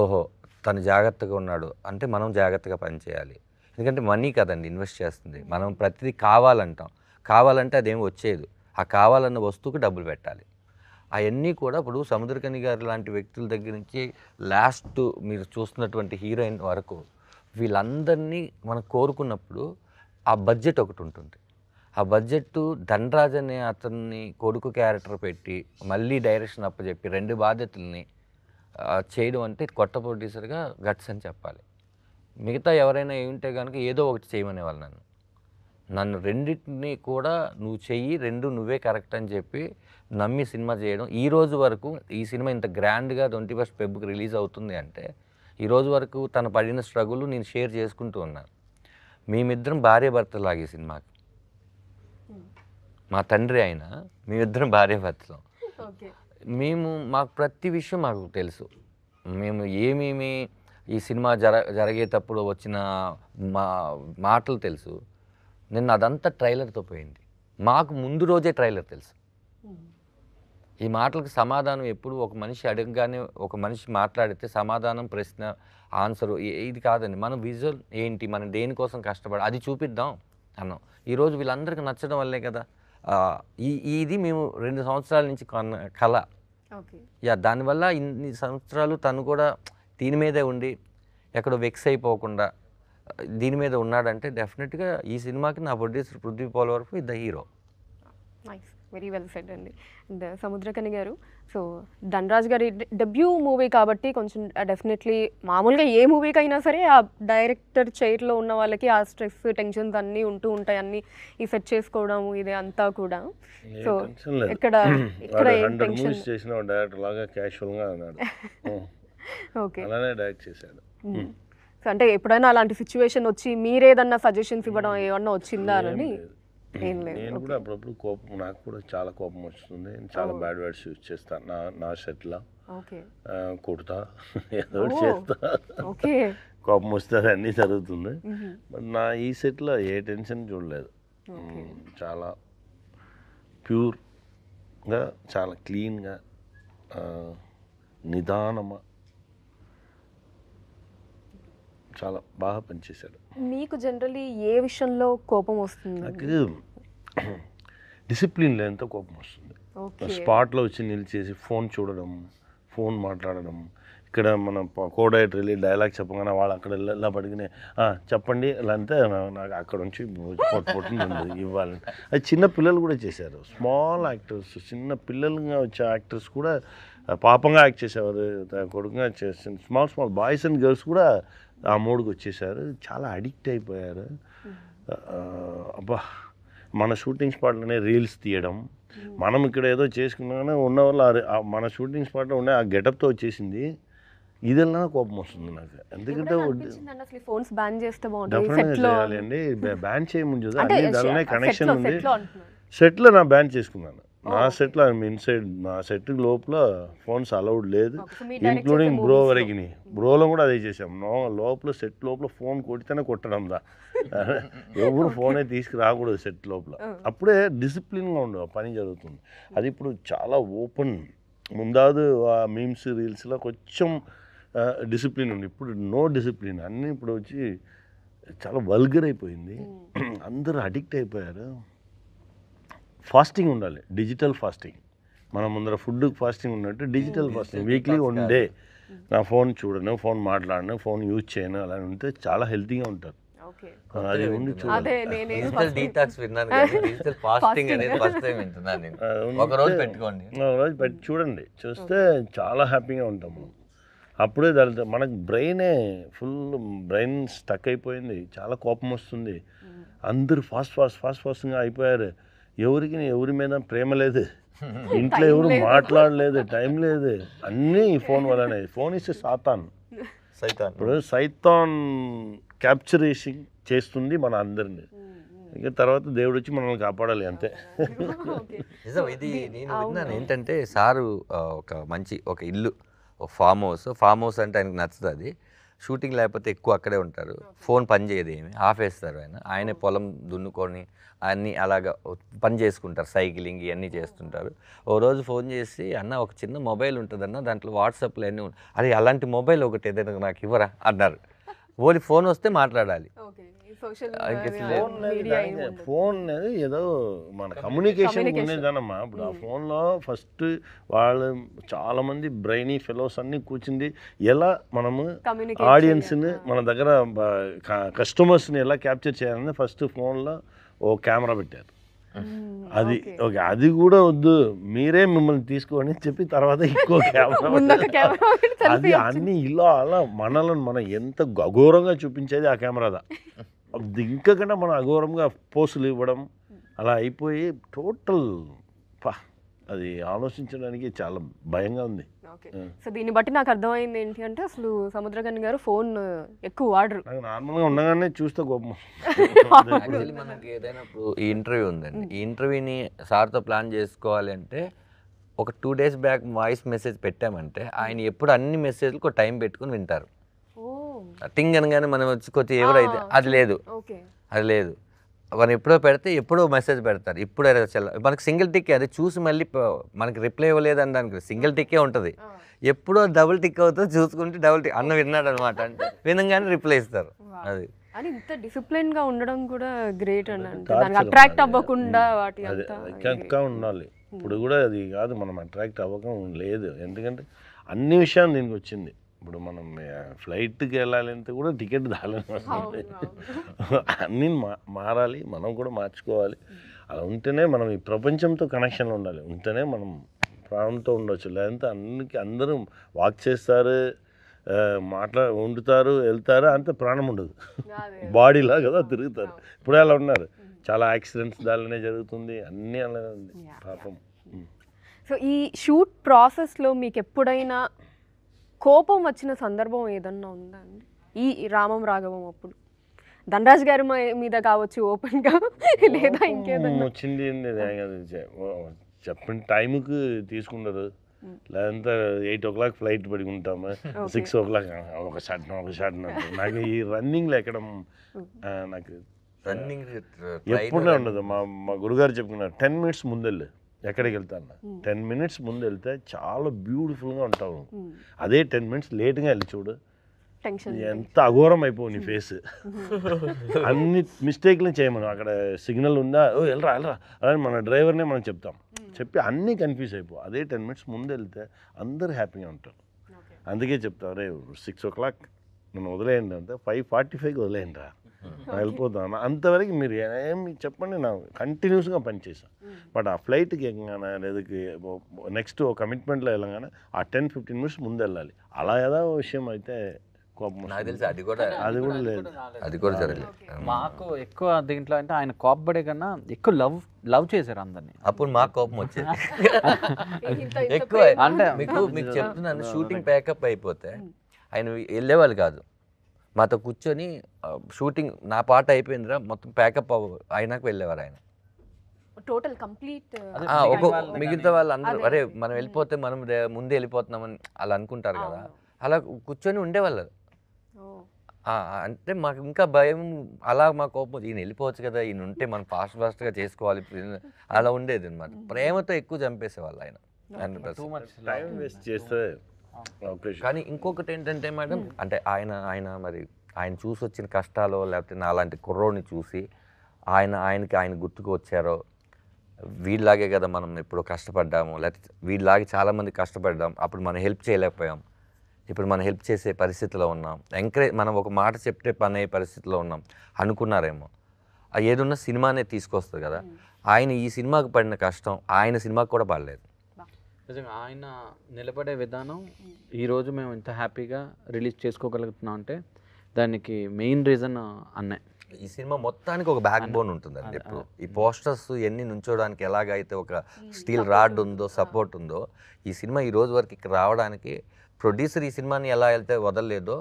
ఓహో, తను జాగ్రత్తగా ఉన్నాడు అంటే మనం జాగ్రత్తగా పనిచేయాలి. ఎందుకంటే మనీ కదండి ఇన్వెస్ట్ చేస్తుంది. మనం ప్రతిదీ కావాలంటాం, కావాలంటే అదేం వచ్చేది. ఆ కావాలన్న వస్తువుకి డబ్బులు పెట్టాలి. అవన్నీ కూడా ఇప్పుడు సముద్రకని గారు లాంటి వ్యక్తుల దగ్గర నుంచి లాస్ట్ మీరు చూస్తున్నటువంటి హీరోయిన్ వరకు వీళ్ళందరినీ మనం కోరుకున్నప్పుడు ఆ బడ్జెట్ ఒకటి ఉంటుంది. ఆ బడ్జెట్ ధనరాజ్ అనే అతన్ని కొడుకు క్యారెక్టర్ పెట్టి మళ్ళీ డైరెక్షన్ అప్పచెప్పి 2 బాధ్యతల్ని చేయడం అంటే కొత్త ప్రొడ్యూసర్గా గట్స్ అని చెప్పాలి. మిగతా ఎవరైనా ఏమింటే కనుక ఏదో ఒకటి చేయమనేవాళ్ళు నన్ను రెండింటిని కూడా నువ్వు చెయ్యి, 2 నువ్వే కరెక్ట్ అని చెప్పి నమ్మి సినిమా చేయడం. ఈ రోజు వరకు ఈ సినిమా ఇంత గ్రాండ్గా 21 ఫెబ్రవరికి రిలీజ్ అవుతుంది అంటే ఈ రోజు వరకు తను పడిన స్ట్రగుల్ నేను షేర్ చేసుకుంటూ ఉన్నాను. మేమిద్దరం భార్య భర్తలాగే సినిమాకి. మా తండ్రి అయినా మేమిద్దరం భార్య భర్తలం. మాకు ప్రతి విషయం మాకు తెలుసు. మేము ఏమేమి ఈ సినిమా జరిగేటప్పుడు వచ్చిన మాటలు తెలుసు. నిన్న అదంతా ట్రైలర్తో పోయింది. మాకు ముందు రోజే ట్రైలర్ తెలుసు. ఈ మాటలకు సమాధానం ఎప్పుడు ఒక మనిషి అడగగానే ఒక మనిషి మాట్లాడితే సమాధానం, ప్రశ్న, ఆన్సరు ఇది కాదండి. మనం విజువల్ ఏంటి, మనం దేనికోసం కష్టపడి అది చూపిద్దాం అన్నాం. ఈరోజు వీళ్ళందరికీ నచ్చడం వల్లే కదా. ఇది మేము 2 సంవత్సరాల నుంచి కళ. దానివల్ల ఇన్ని సంవత్సరాలు తను కూడా దీని మీదే ఉండి ఎక్కడో వెక్స్ అయిపోకుండా దీని మీద ఉన్నాడంటే డెఫినెట్గా ఈ సినిమాకి నా producer Prithvi Polavarapu is the hero. Nice, very well said అండి. అండ్ సముద్రకని గారు, సో ధనరాజ్ గారి డెబ్యూ మూవీ కాబట్టి కొంచెం డెఫినెట్లీ మామూలుగా ఏ మూవీకి అయినా సరే ఆ డైరెక్టర్ చైర్లో ఉన్న వాళ్ళకి ఆ స్ట్రెస్, టెన్షన్స్ అన్నీ ఉంటూ ఉంటాయి. అన్నీ ఈ సెట్ చేసుకోవడం ఇది అంతా కూడా. సో ఇక్కడ ఏం టెన్షన్ చేసిన డైరెక్టర్ లాగా క్యాషువల్గా అన్నాడు. ఓకే, అలానే డైరెక్ట్ చేశాడు. సో అంటే ఎప్పుడైనా అలాంటి సిచ్యువేషన్ వచ్చి మీరేదన్నా సజెషన్స్ ఇవ్వడం ఏమన్నా వచ్చిందా అని? ఏం లేదు. నేను కూడా అప్పుడప్పుడు కోపం, నాకు కూడా చాలా కోపం వస్తుంది. చాలా బ్యాడ్ వర్డ్స్ యూజ్ చేస్తాను నా సెట్లో. కొడతా, ఏదో చేస్తా, కోపం వస్తే అన్నీ జరుగుతుంది. బట్ నా ఈ సెట్లో ఏ టెన్షన్ చూడలేదు. చాలా ప్యూర్గా, చాలా క్లీన్గా, నిదానమా చాలా బాగా పనిచేశాడు. మీకు జనరల్లీ ఏ విషయంలో కోపం వస్తుంది? నాకు డిసిప్లిన్ లేనంత కోపం వస్తుంది. స్పాట్లో వచ్చి నిలిచేసి ఫోన్ చూడడం, ఫోన్ మాట్లాడడం. ఇక్కడ మన కోడైటర్ వెళ్ళి డైలాగ్ చెప్పగానే వాళ్ళు అక్కడ ఇలా పడిగినే చెప్పండి ఇలా అంటే నాకు అక్కడ నుంచి పొట్టింది ఇవ్వాలని. అది చిన్న పిల్లలు కూడా చేశారు. స్మాల్ యాక్టర్స్, చిన్న పిల్లలుగా వచ్చే యాక్టర్స్ కూడా పాపంగా యాక్ట్ చేసేవారు, కొడుకుగా చేసిన స్మాల్ బాయ్స్ అండ్ గర్ల్స్ కూడా ఆ మూడుకి వచ్చేసారు. చాలా అడిక్ట్ అయిపోయారు. అబ్బా, మన షూటింగ్ స్పాట్లోనే రీల్స్ తీయడం, మనం ఇక్కడ ఏదో చేసుకున్నాగానే ఉన్న వాళ్ళు మన షూటింగ్ స్పాట్లో ఉండే ఆ గెటప్తో వచ్చేసింది. ఇదెల్లా కోపం వస్తుంది నాకు. ఎందుకంటే డెఫినెట్గా చేయాలి అండి. బ్యాన్ చేయముందు దానిలోనే కనెక్షన్ ఉంది. సెట్లో నా బ్యాన్ చేసుకున్నాను. నా సెట్లో ఇన్సైడ్ నా సెట్ లోపల ఫోన్స్ అలౌడ్ లేదు, ఇంక్లూడింగ్ బ్రో వరకు. బ్రోలో కూడా అదే చేసాం. లోపల సెట్ లోపల ఫోన్ కొడితేనే కొట్టడం దా, ఎవరు ఫోనే తీసుకురాకూడదు సెట్ లోపల. అప్పుడే డిసిప్లిన్గా ఉండవు, పని జరుగుతుంది. అది ఇప్పుడు చాలా ఓపెన్. ముందాదు ఆ మీమ్స్ రీల్స్లో కొంచెం డిసిప్లిన్ ఉంది, ఇప్పుడు నో డిసిప్లిన్. అన్నీ ఇప్పుడు వచ్చి చాలా వల్గర్ అయిపోయింది, అందరూ అడిక్ట్ అయిపోయారు. ఫాస్టింగ్ ఉండాలి, డిజిటల్ ఫాస్టింగ్. మనం ముందర ఫుడ్ ఫాస్టింగ్ ఉన్నట్టు డిజిటల్ ఫాస్టింగ్. వీక్లీ 1 డే నా ఫోన్ చూడను, ఫోన్ మాట్లాడను, ఫోన్ యూజ్ చేయను, అలా ఉంటే చాలా హెల్తీగా ఉంటారు. అది ఉండి డిజిటల్ డీటాక్స్ విన్నాను కానీ డిజిటల్ ఫాస్టింగ్ అనేది ఫస్ట్ టైం వింటున్నాను నేను. ఒక రోజు పెట్టుకోండి, ఒక రోజు పెట్టి చూడండి, చూస్తే చాలా హ్యాపీగా ఉంటాము. అప్పుడే దాని మనకు బ్రెయిన్ స్టక్ అయిపోయింది, చాలా కోపం వస్తుంది. అందరూ ఫాస్ట్గా అయిపోయారు. ఎవరి మీద ప్రేమ లేదు, ఇంట్లో ఎవరు మాట్లాడలేదు, టైం లేదు, అన్నీ ఫోన్ వల్లనే. ఫోన్ ఇస్తే సాతాన్. ఇప్పుడు సైతాన్ క్యాప్చరేషన్ చేస్తుంది మన అందరినీ. ఇంకా తర్వాత దేవుడు వచ్చి మనల్ని కాపాడాలి, అంతే. నిజం. ఇది నేను విన్నాను ఏంటంటే, సారు ఒక ఇల్లు, ఒక ఫామ్ హౌస్ అంటే ఆయనకు నచ్చుతుంది. షూటింగ్ లేకపోతే ఎక్కువ అక్కడే ఉంటారు, ఫోన్ పని చేయదు, ఏమి ఆఫ్ వేస్తారు. ఆయనే పొలం దున్నుకొని అన్నీ అలాగా పని చేసుకుంటారు, సైక్లింగ్ ఇవన్నీ చేస్తుంటారు. ఓ రోజు ఫోన్ చేసి, అన్న ఒక చిన్న మొబైల్ ఉంటుందన్న, దాంట్లో వాట్సాప్లో అన్నీ అరే అలాంటి మొబైల్ ఒకటి ఏదైనా నాకు ఇవ్వరా అన్నారు. ఓన్లీ ఫోన్ వస్తే మాట్లాడాలి. ఫోన్ అనేది ఏదో మన కమ్యూనికేషన్ ఉండేదన్నమ్మా. ఇప్పుడు ఆ ఫోన్లో ఫస్ట్ వాళ్ళు చాలామంది బ్రెయినీ ఫెలోస్ అన్నీ కూర్చుంది, ఎలా మనము ఆడియన్స్ని మన దగ్గర కస్టమర్స్ని ఎలా క్యాప్చర్ చేయాలని ఫస్ట్ ఫోన్లో ఓ కెమెరా పెట్టారు. అది ఓకే, అది కూడా వద్దు, మీరే మిమ్మల్ని తీసుకోని చెప్పి తర్వాత ఇంకో కెమెరా. అది అన్ని ఇలా అలా మనల్ని మనం ఎంత అఘోరంగా చూపించేది ఆ కెమెరాదా. ఇంకకన్నా మనం అఘోరంగా పోస్టులు ఇవ్వడం అలా అయిపోయి టోటల్ అది ఆలోచించడానికి చాలా భయంగా ఉంది. సో దీన్ని బట్టి నాకు అర్థమైంది ఏంటి అంటే, అసలు సముద్రకని గారు ఫోన్ ఎక్కువ వాడరు. నార్మల్గా ఉండగానే చూస్తే కోపం. యాక్చువల్లీ మనకి ఏదైనా ఈ ఇంటర్వ్యూ ఉందండి, ఈ ఇంటర్వ్యూని సార్తో ప్లాన్ చేసుకోవాలి అంటే ఒక 2 days బ్యాక్ వాయిస్ మెసేజ్ పెట్టామంటే ఆయన ఎప్పుడు అన్ని మెసేజ్లకు టైం పెట్టుకుని వింటారు. టింగ్ అనగానే మనం వచ్చి కొద్ది ఎవరైతే అది లేదు మనం ఎప్పుడో పెడితే ఎప్పుడో మెసేజ్ పెడతారు. ఇప్పుడు మనకి సింగిల్ టిక్, అది చూసి మళ్ళీ మనకి రిప్లై ఇవ్వలేదు అని దానికి సింగిల్ టిక్కే ఉంటుంది. ఎప్పుడో డబుల్ టిక్ అవుతుంది, చూసుకుంటే డబుల్ టిక్ అన్న విన్నాడు అనమాట అంటే వినంగానే రిప్లై ఇస్తారు. అది అని ఇంత డిసిప్లిన్ గా ఉండడం కూడా గ్రేట్ అండి. అంటే అట్రాక్ట్ అవ్వకుండా వాటి అంతా ఉండాలి. ఇప్పుడు కూడా అది కాదు, మనం అట్రాక్ట్ అవ్వకం లేదు. ఎందుకంటే అన్ని విషయాలు దీనికి వచ్చింది. ఇప్పుడు మనం ఫ్లైట్కి వెళ్ళాలంటే కూడా టికెట్ దాలని అన్నీ మారాలి, మనం కూడా మార్చుకోవాలి. అలా ఉంటేనే మనం ఈ ప్రపంచంతో కనెక్షన్లో ఉండాలి, ఉంటేనే మనం ప్రాణంతో ఉండవచ్చు. లేదంటే అందరూ వాక్ చేస్తారు, వండుతారు, వెళ్తారు, అంతే ప్రాణం ఉండదు, బాడీలా కదా తిరుగుతారు. ఇప్పుడే అలా ఉన్నారు, చాలా యాక్సిడెంట్స్ దానిలోనే జరుగుతుంది, అన్నీ అలా ఉంది పాపం. సో ఈ షూట్ ప్రాసెస్లో మీకు ఎప్పుడైనా కోపం వచ్చిన సందర్భం ఏదన్నా ఉందా అండి? ఈ రామం రాఘవం అప్పుడు ధనరాజ్ గారి మీద కావచ్చు ఓపెన్గా, లేదా ఇంకేదన్నా వచ్చింది? చెప్పిన టైంకి తీసుకున్నారు, లేదంటే 8 o'clock ఫ్లైట్ పడుకుంటాము, 6 o'clock ఒక షాట్. నాకు ఈ రన్నింగ్లో ఎక్కడం నాకు రన్నింగ్ ఎప్పుడే ఉండదు. మా గురుగారు చెప్పుకున్నారు 10 minutes ముందెళ్ళు, ఎక్కడికి వెళ్తాను 10 minutes ముందు వెళ్తే చాలా బ్యూటిఫుల్గా ఉంటావు. అదే 10 minutes లేట్గా వెళ్ళి చూడు, ఎంత అఘోరం అయిపోవు నీ ఫేస్. అన్ని మిస్టేక్లు చేయమను. అక్కడ సిగ్నల్ ఉందా, వెళ్ళరా అలానే మన డ్రైవర్నే మనం చెప్తాం, చెప్పి అన్నీ కన్ఫ్యూజ్ అయిపోవు. అదే 10 minutes ముందు వెళ్తే అందరూ హ్యాపీగా ఉంటారు. అందుకే చెప్తావు, రే 6 o'clock నన్ను వదిలేయండి అంటే 5:45కి వదిలేయండి రా, వెళ్ళిపోతాను. అంతవరకు మీరు ఏమి చెప్పండి, నా కంటిన్యూస్గా పనిచేసాను. బట్ ఆ ఫ్లైట్కి ఎక్కగానే లేదా నెక్స్ట్ కమిట్మెంట్లో వెళ్ళగానే ఆ 10-15 minutes ముందు వెళ్ళాలి. అలా ఏదో విషయం అయితే కోపం నాకు తెలిసి అది కూడా లేదు, అది కూడా జరగలేదు. మాకు ఎక్కువ దీంట్లో అంటే ఆయన కోపపడే కన్నా ఎక్కువ లవ్ చేశారు అందరినీ. అప్పుడు మాకు కోపం వచ్చేది ఎక్కువ. అంటే మీకు చెప్తున్నాను, షూటింగ్ ప్యాకప్ అయిపోతే ఆయన వెళ్ళేవాళ్ళు కాదు, మాతో కూర్చొని షూటింగ్ నా పాట అయిపోయిందిరా మొత్తం ప్యాకప్ అయినాక వెళ్ళేవారు ఆయన. టోటల్ కంప్లీట్ మిగతా వాళ్ళు అందరూ అరే మనం వెళ్ళిపోతే మనం ముందే వెళ్ళిపోతున్నామని అలా అనుకుంటారు కదా, అలా కూర్చొని ఉండేవాళ్ళు. అంటే మాకు ఇంకా భయం, అలా మా కోపం ఈయన వెళ్ళిపోవచ్చు కదా, ఈయన ఉంటే మనం ఫాస్ట్గా చేసుకోవాలి అలా ఉండేది అనమాట. ప్రేమతో ఎక్కువ చంపేసేవాళ్ళు ఆయన. టైం వేస్ట్ చేస్తే. కానీ ఇంకొకటి ఏంటంటే మేడం, అంటే ఆయన చూసి వచ్చిన కష్టాలు, లేకపోతే నా అలాంటి కుర్రోడిని చూసి ఆయన గుర్తుకు వచ్చారో, వీళ్ళలాగే కదా మనం ఎప్పుడు కష్టపడ్డాము, లేకపోతే వీళ్ళలాగే చాలామంది కష్టపడ్డాం, అప్పుడు మనం హెల్ప్ చేయలేకపోయాం, ఇప్పుడు మనం హెల్ప్ చేసే పరిస్థితిలో ఉన్నాం, మనం ఒక మాట చెప్తే పని అయ్యే పరిస్థితిలో ఉన్నాం అనుకున్నారేమో. ఏదున్నా సినిమానే తీసుకొస్తుంది కదా. ఆయన ఈ సినిమాకి పడిన కష్టం ఆయన సినిమాకి కూడా పడలేదు. నిజంగా ఆయన నిలబడే విధానం ఈరోజు మేము ఇంత హ్యాపీగా రిలీజ్ చేసుకోగలుగుతున్నాం అంటే దానికి మెయిన్ రీజన్ అన్నే. ఈ సినిమా మొత్తానికి ఒక బ్యాక్ బోన్ ఉంటుందండి. ఇప్పుడు ఈ పోస్టర్స్ ఎన్ని నుంచోడానికి ఎలాగైతే ఒక స్టీల్ రాడ్ ఉందో, సపోర్ట్ ఉందో, ఈ సినిమా ఈ రోజు వరకు ఇక్కడ రావడానికి ప్రొడ్యూసర్ ఈ సినిమాని ఎలా వెళ్తే వదలలేదో,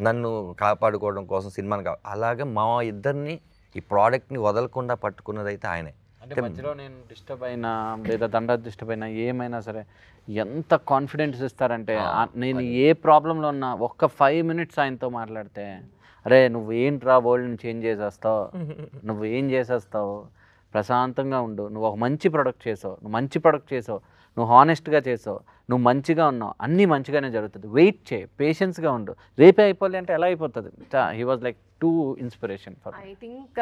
నన్ను కాపాడుకోవడం కోసం సినిమాని అలాగే మా ఇద్దరిని ఈ ప్రోడక్ట్ని వదలకుండా పట్టుకున్నది అయితే ఆయనే. అంటే మధ్యలో నేను డిస్టర్బ్ అయినా లేదా దండా డిస్టర్బ్ అయినా ఏమైనా సరే ఎంత కాన్ఫిడెన్స్ ఇస్తారంటే, నేను ఏ ప్రాబ్లంలో ఉన్నా ఒక్క 5 minutes ఆయనతో మాట్లాడితే, అరే నువ్వు ఏంట్రా వరల్డ్ని చేంజ్ చేసేస్తావు, నువ్వు ఏం చేసేస్తావు, ప్రశాంతంగా ఉండు, నువ్వు ఒక మంచి ప్రొడక్ట్ చేసావు, నువ్వు హానెస్ట్గా చేసావు, నువ్వు మంచిగా ఉన్నావు, అన్నీ మంచిగానే జరుగుతుంది, వెయిట్ చేయి, పేషెన్స్గా ఉండు, రేపే అయిపోలే అంటే ఎలా అయిపోతుంది. He was like two inspiration for. I think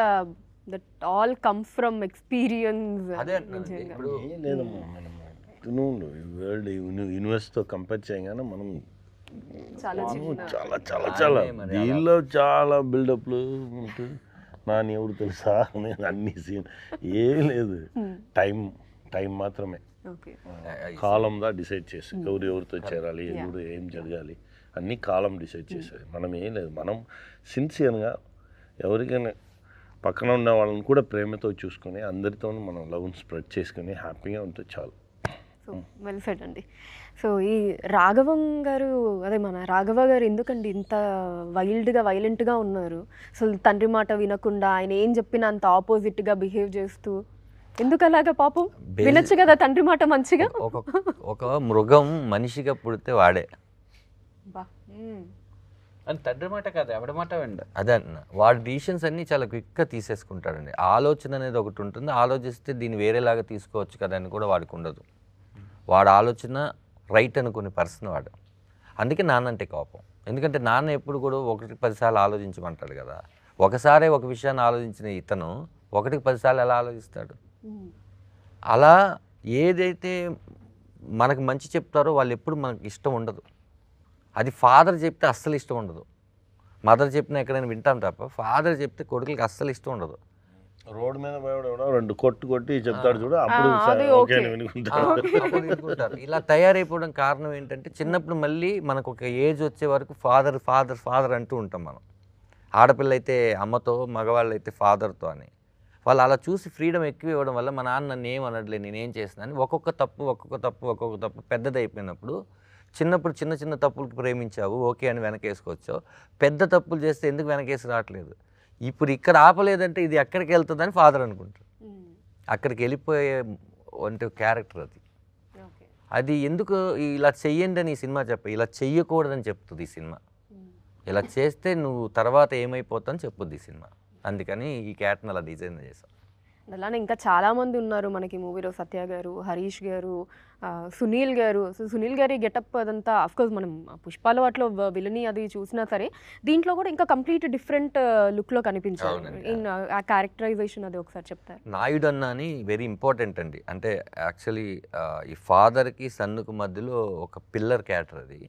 that all comes from experience. లేదమ్మా, మనం వరల్డ్ యూనివర్స్తో కంపేర్ చేయగానే మనం చాలా దీనిలో చాలా బిల్డప్లు ఉంటుంది. నాని ఎవరు తెలుసా, నేను అన్ని సీన్ ఏం లేదు, టైం మాత్రమే, కాలంగా డిసైడ్ చేసి ఎవరితో చేరాలి, ఏం జరగాలి అన్నీ కాలం డిసైడ్ చేసేది. మనం ఏం లేదు, మనం సిన్సియర్గా ఎవరికైనా పక్కన ఉన్న వాళ్ళని కూడా ప్రేమతో చూసుకొని అందరితో మనం లవ్ని స్ప్రెడ్ చేసుకొని హ్యాపీగా ఉంటే చాలు. సో వెల్ సెడ్ అండి. సో ఈ రాఘవం గారు, అదే మన రాఘవ గారు ఎందుకండి ఇంత వైలెంట్గా ఉన్నారు? అసలు తండ్రి మాట వినకుండా ఆయన ఏం చెప్పినా అంత ఆపోజిట్గా బిహేవ్ చేస్తూ ఎందుకు అలాగా? పాపం వినొచ్చు కదా తండ్రి మాట మంచిగా. ఒక మృగం మనిషిగా పుడితే వాడే, అని తండ్రి మాట కాదు ఎవడి మాట విండు. అదే అన్న, వాడి డిసిషన్స్ అన్నీ చాలా క్విక్గా తీసేసుకుంటాడండి. ఆలోచన అనేది ఒకటి ఉంటుంది, ఆలోచిస్తే దీన్ని వేరేలాగా తీసుకోవచ్చు కదా అని కూడా వాడికి ఉండదు. వాడు ఆలోచన రైట్ అనుకునే పర్సన్ వాడు. అందుకే నాన్న అంటే కోపం. ఎందుకంటే నాన్న ఎప్పుడు కూడా 1-10 సార్లు ఆలోచించమంటాడు కదా. ఒకసారే ఒక విషయాన్ని ఆలోచించిన ఇతను 1-10 సార్లు ఎలా ఆలోచిస్తాడు? అలా ఏదైతే మనకు మంచి చెప్తారో వాళ్ళు ఎప్పుడు మనకు ఇష్టం ఉండదు. అది ఫాదర్ చెప్తే అస్సలు ఇష్టం ఉండదు. మదర్ చెప్పినా ఎక్కడైనా వింటాం తప్ప ఫాదర్ చెప్తే కొడుకులకి అస్సలు ఇష్టం ఉండదు. రోడ్ మీద పోయాడు 2 కొట్టి చెప్తాడు చూడు, అప్పుడు వినుకుంటారు. ఇలా తయారైపోవడం కారణం ఏంటంటే చిన్నప్పుడు మళ్ళీ మనకు ఒక ఏజ్ వచ్చే వరకు ఫాదర్ ఫాదర్ ఫాదర్ అంటూ ఉంటాం మనం. ఆడపిల్ల అయితే అమ్మతో, మగవాళ్ళు అయితే ఫాదర్తో అని. వాళ్ళు అలా చూసి ఫ్రీడమ్ ఎక్కువ ఇవ్వడం వల్ల మా నాన్న నన్ను ఏం అనట్లే, నేనేం చేస్తున్నాను ఒక్కొక్క తప్పు పెద్దదైపోయినప్పుడు, చిన్నప్పుడు చిన్న తప్పులకు ప్రేమించావు ఓకే అని వెనకేసుకోవచ్చావు, పెద్ద తప్పులు చేస్తే ఎందుకు వెనకేసి రావట్లేదు, ఇప్పుడు ఇక్కడ ఆపలేదంటే ఇది ఎక్కడికి వెళ్తుందని ఫాదర్ అనుకుంటారు. అక్కడికి వెళ్ళిపోయే అంటే క్యారెక్టర్ అది. అది ఎందుకు ఇలా చెయ్యండి అని ఈ సినిమా ఇలా చెయ్యకూడదని చెప్తుంది ఈ సినిమా. ఇలా చేస్తే నువ్వు తర్వాత ఏమైపోతావు అని చెప్పుద్ది ఈ సినిమా. అందుకని ఈ క్యారెక్టర్ని అలా డిజైన్ చేశాం. అలానే ఇంకా చాలామంది ఉన్నారు మనకి మూవీలో. సత్య గారు, హరీష్ గారు, సునీల్ గారు. సో సునీల్ గారి గెటప్ అదంతా అఫ్కోర్స్ మనం పుష్పాలో అట్లా విలని అది చూసినా సరే దీంట్లో కూడా ఇంకా కంప్లీట్ డిఫరెంట్ లుక్లో కనిపించారు. ఇన్ ఆ క్యారెక్టరైజేషన్ అది ఒకసారి చెప్తారు. నాయుడు అన్న అని వెరీ ఇంపార్టెంట్ అండి. అంటే యాక్చువల్లీ ఈ ఫాదర్కి సన్నుకు మధ్యలో ఒక పిల్లర్ క్యారెక్టర్ అది.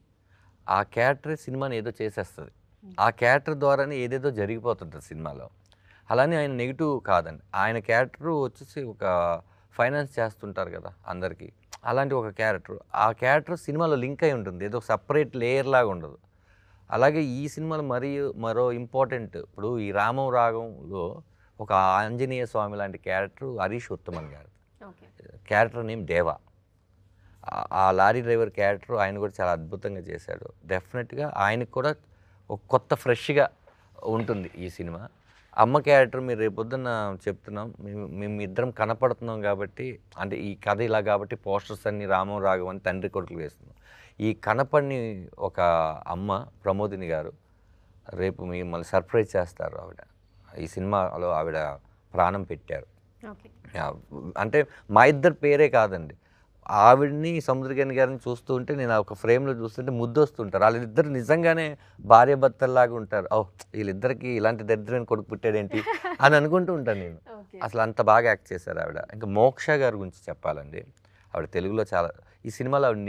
ఆ క్యారెక్టర్ సినిమాని ఏదో చేసేస్తుంది. ఆ క్యారెక్టర్ ద్వారానే ఏదేదో జరిగిపోతుంటుంది సినిమాలో. అలానే ఆయన నెగిటివ్ కాదండి. ఆయన క్యారెక్టర్ వచ్చేసి ఒక ఫైనాన్స్ చేస్తుంటారు కదా అందరికీ, అలాంటి ఒక క్యారెక్టర్. ఆ క్యారెక్టర్ సినిమాలో లింక్ అయి ఉంటుంది, ఏదో సపరేట్ లేయర్ లాగా ఉండదు. అలాగే ఈ సినిమాలో మరో ఇంపార్టెంట్, ఇప్పుడు ఈ రామం రాగంలో ఒక ఆంజనేయ స్వామి లాంటి క్యారెక్టర్ హరీష్ ఉత్తమన్ గారు. క్యారెక్టర్ నేమ్ దేవా. ఆ లారీ డ్రైవర్ క్యారెక్టర్ ఆయన కూడా చాలా అద్భుతంగా చేశాడు. డెఫినెట్గా ఆయనకు కూడా ఒక కొత్త ఫ్రెష్గా ఉంటుంది ఈ సినిమా. అమ్మ క్యారెక్టర్ మీరు రేపొద్దున చెప్తున్నాం, మేము ఇద్దరం కనపడుతున్నాం కాబట్టి, అంటే ఈ కథ ఇలా కాబట్టి పోస్టర్స్ అన్ని రామం రాఘవం అని తండ్రి కొడుకులు వేస్తున్నాం. ఈ కనపడిని ఒక అమ్మ ప్రమోదిని గారు రేపు మిమ్మల్ని సర్ప్రైజ్ చేస్తారు. ఆవిడ ఈ సినిమాలో ఆవిడ ప్రాణం పెట్టారు. అంటే మా ఇద్దరు పేరే కాదండి, ఆవిడ్ని సముద్రగని గారిని చూస్తూ ఉంటే నేను ఒక ఫ్రేమ్లో చూస్తుంటే ముద్దు వస్తుంటారు. వాళ్ళిద్దరు నిజంగానే భార్య భర్తల్లాగా ఉంటారు. ఓ వీళ్ళిద్దరికి ఇలాంటి దరిద్రమైన కొడుకు పుట్టాడేంటి అని అనుకుంటూ ఉంటాను నేను. అసలు అంత బాగా యాక్ట్ చేశారు ఆవిడ. ఇంకా మోక్ష గారి గురించి చెప్పాలండి, ఆవిడ తెలుగులో చాలా, ఈ సినిమాలో ఆవిడ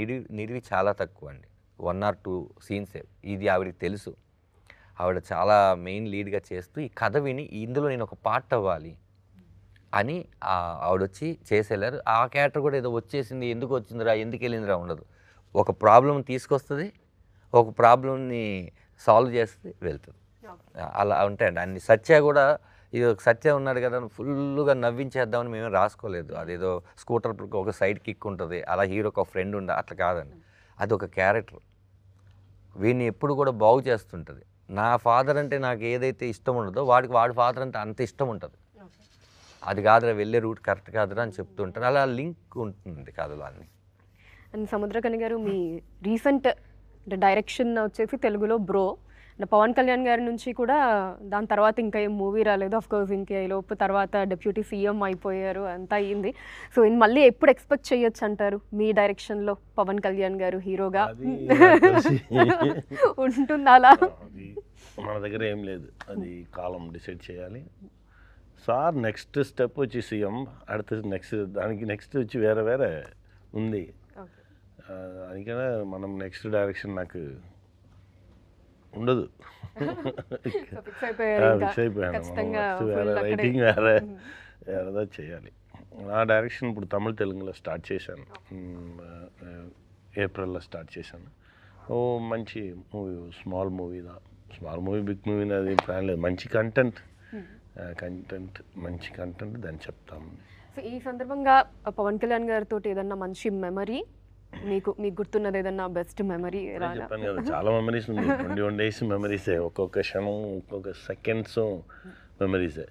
నిడివి చాలా తక్కువ అండి, 1 or 2 సీన్సే. ఇది ఆవిడకి తెలుసు. ఆవిడ చాలా మెయిన్ లీడ్గా చేస్తూ ఈ కథ విని ఇందులో నేను ఒక పార్ట్ అవ్వాలి అని ఆవిడొచ్చి చేసేళ్ళారు. ఆ క్యారెక్టర్ కూడా ఏదో వచ్చేసింది, ఎందుకు వచ్చిందిరా, ఎందుకు వెళ్ళిందిరా ఉండదు. ఒక ప్రాబ్లం తీసుకొస్తుంది, ఒక ప్రాబ్లంని సాల్వ్ చేస్తే వెళ్తుంది. అలా ఉంటాయండి అన్ని. సత్య కూడా ఇది సత్య ఉన్నాడు కదా ఫుల్గా నవ్వించేద్దామని మేము రాసుకోలేదు. అదేదో స్కూటర్ ఒక సైడ్ కిక్ ఉంటుంది, అలా హీరోకి ఒక ఫ్రెండ్ ఉండ, అట్లా కాదండి. అది ఒక క్యారెక్టర్, వీడిని ఎప్పుడు కూడా బాగు చేస్తుంటుంది. నా ఫాదర్ అంటే నాకు ఏదైతే ఇష్టం ఉండదో వాడి ఫాదర్ అంటే అంత ఇష్టం ఉంటుంది. అది కాదురా వెళ్ళే రూట్ కరెక్ట్ కాదురా అని చెప్తుంటారు. అలా లింక్ ఉంటుంది కథలో అన్ని. అండ్ సముద్రకని గారు, మీ రీసెంట్ డైరెక్షన్ వచ్చేసి తెలుగులో బ్రో, అండ్ పవన్ కళ్యాణ్ గారి నుంచి కూడా దాని తర్వాత ఇంకా ఏం మూవీ రాలేదు. ఆఫ్కోర్స్ ఇంకా ఈ లోపు తర్వాత డిప్యూటీ సీఎం అయిపోయారు, అంతా అయింది. సో మళ్ళీ ఎప్పుడు ఎక్స్పెక్ట్ చేయొచ్చు అంటారు మీ డైరెక్షన్లో పవన్ కళ్యాణ్ గారు హీరోగా? ఉంటుంది అలా? మన దగ్గర ఏం లేదు, అది కాలం డిసైడ్ చేయాలి. సార్ నెక్స్ట్ స్టెప్ వచ్చి సీఎం, దానికి నెక్స్ట్ వచ్చి వేరే ఉంది. అందుకనే మనం నెక్స్ట్ డైరెక్షన్ నాకు ఉండదు. ఫిక్స్ అయిపోయాను. వేరే రైటింగ్ వేరేదా చేయాలి. నా డైరెక్షన్ ఇప్పుడు తమిళ తెలుగులో స్టార్ట్ చేశాను, ఏప్రిల్లో స్టార్ట్ చేశాను. ఓ మంచి movie, small movie big movie అది ప్లాన్ లేదు. మంచి కంటెంట్ మంచి కంటెంట్ దాన్ని చెప్తాము. సో ఈ సందర్భంగా పవన్ కళ్యాణ్ గారితో ఏదన్నా మంచి మెమరీ మీకు గుర్తున్నది, ఏదన్నా బెస్ట్ మెమరీ? చెప్పాను కదా చాలా మెమరీస్ ఉంది. 21 days మెమరీసే, ఒక్కొక్క క్షణం ఒక్కొక్క సెకండ్స్ మెమరీసే.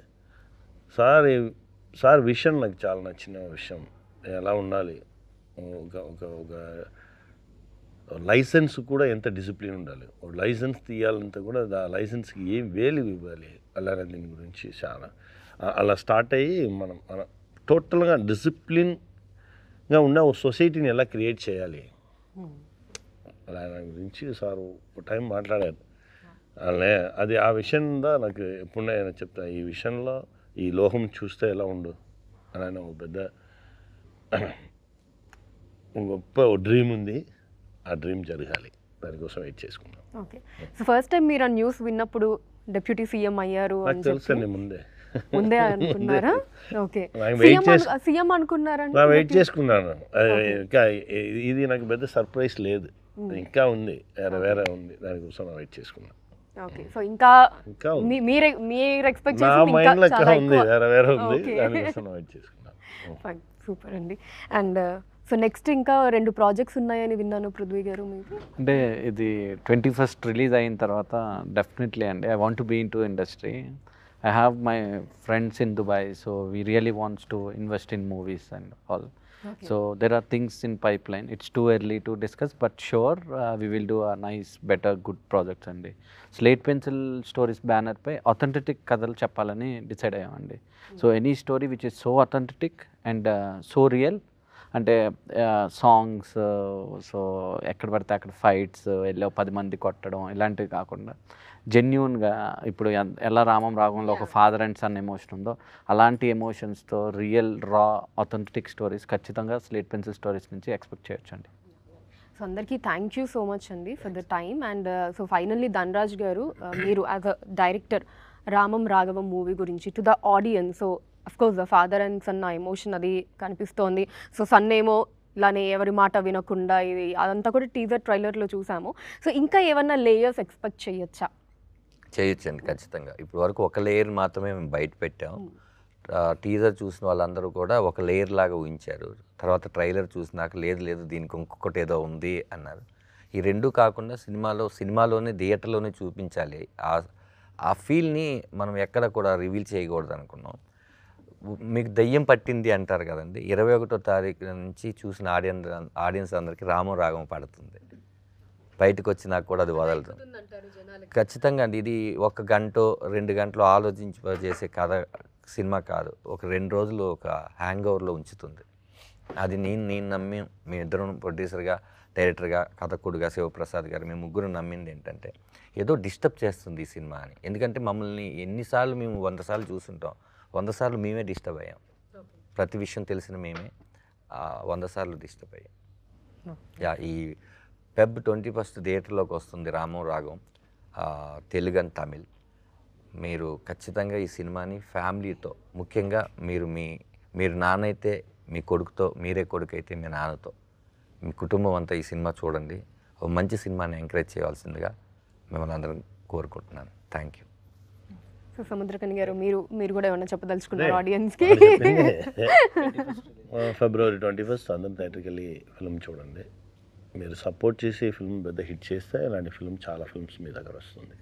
సార్ విషయం నాకు చాలా నచ్చిన విషయం. ఎలా ఉండాలి, ఒక లైసెన్స్ కూడా ఎంత డిసిప్లిన్ ఉండాలి. ఒక లైసెన్స్ తీయాలంటే కూడా ఆ లైసెన్స్కి ఏం వేలు ఇవ్వాలి, అలానే దీని గురించి చాలా అలా స్టార్ట్ అయ్యి మనం టోటల్గా డిసిప్లిన్గా ఉన్న ఒక సొసైటీని ఎలా క్రియేట్ చేయాలి అలా గురించి సార్ ఒక టైం మాట్లాడారు. అలానే అది ఆ విషయంలో నాకు ఎప్పుడైనా చెప్తా, ఈ విషయంలో ఈ లోహం చూస్తే ఎలా ఉండు అలానే ఒక పెద్ద గొప్ప డ్రీమ్ ఉంది. ఆ డ్రీమ్ జరగాలి, దానికోసం వెయిట్ చేసుకున్నాం. ఓకే. సో ఫస్ట్ టైం మీరు ఆ న్యూస్ విన్నప్పుడు డిప్యూటీ సీఎం అయ్యారు అని తెలుసండి, ముందే అనుకున్నారా? ఓకే, సీఎం అనుకున్నారా? వెయిట్ చేసుకున్నాను. ఇది నాకు పెద్ద సర్ప్రైజ్ లేదు, ఇంకా ఉంది, వేరే ఉంది, దానికోసం వెయిట్ చేసుకున్నాను. ఓకే. సో ఇంకా మీరు ఎక్స్పెక్ట్ చేసి నా మైండ్లో ఇంకా ఉంది, వేరే ఉంది, దానికోసం వెయిట్ చేసుకున్నాను. సూపర్ అండి. అండ్ సో నెక్స్ట్ ఇంకా 2 ప్రాజెక్ట్స్ ఉన్నాయని విన్నాను పృథ్వీ గారు మీకు. అంటే ఇది 21st రిలీజ్ అయిన తర్వాత డెఫినెట్లీ అండి I want to be in to industry. I have my friends in Dubai, so we really wants to invest in movies and all. Okay. So there are things in pipeline. It's too early to discuss, but sure we will do a nice, better, good projects and Slate Pencil Stories banner pay authentic కథలు చెప్పాలని decide అయ్యామండి. So any story which is so authentic and so real, అంటే songs, so ఎక్కడ పడితే అక్కడ fights, వెళ్ళో 10 మంది కొట్టడం ఇలాంటివి కాకుండా జెన్యూన్గా ఇప్పుడు ఎలా రామం రాగంలో ఒక ఫాదర్ అండ్ సన్ ఎమోషన్ ఉందో అలాంటి ఎమోషన్స్తో రియల్ రా అథెంటిక్ స్టోరీస్ ఖచ్చితంగా స్లేట్ పెన్సిల్ స్టోరీస్ నుంచి ఎక్స్పెక్ట్ చేయొచ్చండి. సో అందరికీ థ్యాంక్ యూ సో మచ్ అండి for the time. And so finally Dhanraj garu, మీరు as a director Ramam Raghavam movie గురించి to the audience, so of course the father and son emotion అది కనిపిస్తోంది. So sun ఏమో ఇలానే ఎవరి మాట వినకుండా, ఇది అదంతా కూడా టీజర్ ట్రైలర్లో చూసాము. సో ఇంకా ఏమన్నా లేయర్స్ ఎక్స్పెక్ట్ చేయొచ్చా? చేయొచ్చండి ఖచ్చితంగా. ఇప్పుడు వరకు ఒక లేయర్ మాత్రమే మేము బయట పెట్టాము. టీజర్ చూసిన వాళ్ళందరూ కూడా ఒక లేయర్ లాగా ఊహించారు. తర్వాత ట్రైలర్ చూసినాక లేదు దీనికి ఇంకొకటి ఏదో ఉంది అన్నారు. ఈ 2 కాకుండా సినిమాలోనే థియేటర్లోనే చూపించాలి, ఆ ఫీల్ని మనం ఎక్కడ కూడా రివీల్ చేయకూడదు అనుకున్నాం. మీకు దయ్యం పట్టింది అంటారు కదండి, 21వ తారీఖు నుంచి చూసిన ఆడియన్స్ అందరికీ రామం రాగం పడుతుంది. బయటకు వచ్చినా కూడా అది వదలదు. ఖచ్చితంగా అండి, ఇది 1 గంట 2 గంటలు ఆలోచించేసే సినిమా కాదు. ఒక 2 రోజులు ఒక హ్యాంగ్ ఓవర్లో ఉంచుతుంది. అది నేను నమ్మి, మీ ఇద్దరం ప్రొడ్యూసర్గా, డైరెక్టర్గా, కథకుడుగా శివప్రసాద్ గారు మేము ముగ్గురు నమ్మింది ఏంటంటే ఏదో డిస్టర్బ్ చేస్తుంది ఈ సినిమా అని. ఎందుకంటే మమ్మల్ని ఎన్నిసార్లు మేము 100 సార్లు చూసుంటాం, 100 సార్లు మేమే డిస్టర్బ్ అయ్యాం. ప్రతి విషయం తెలిసిన మేమే 100 సార్లు డిస్టర్బ్ అయ్యాం. ఈ Feb 21 థియేటర్లోకి వస్తుంది రామం రాగం, తెలుగు అండ్ తమిళ్. మీరు ఖచ్చితంగా ఈ సినిమాని ఫ్యామిలీతో, ముఖ్యంగా మీరు నాన్న అయితే మీ కొడుకుతో, మీరే కొడుకు అయితే మీ నాన్నతో, మీ కుటుంబం అంతా ఈ సినిమా చూడండి. ఒక మంచి సినిమాని ఎంకరేజ్ చేయవలసిందిగా మిమ్మల్ని అందరం కోరుకుంటున్నాను. Thank you. సో సముద్రకని గారు, మీరు కూడా ఏమన్నా చెప్పదలుచుకున్నారు ఆడియన్స్కి? February 21 అందరం థియేటర్కి వెళ్ళి ఫిల్మ్ చూడండి. మీరు సపోర్ట్ చేసి ఈ ఫిల్మ్ పెద్ద హిట్ చేస్తే ఇలాంటి ఫిల్మ్ చాలా ఫిల్మ్స్ మీ దగ్గర వస్తుంది.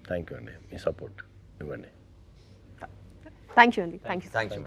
థ్యాంక్ యూ అండి, మీ సపోర్ట్ ఇవ్వండి. థ్యాంక్ యూ అండి. Thank you. Thank you.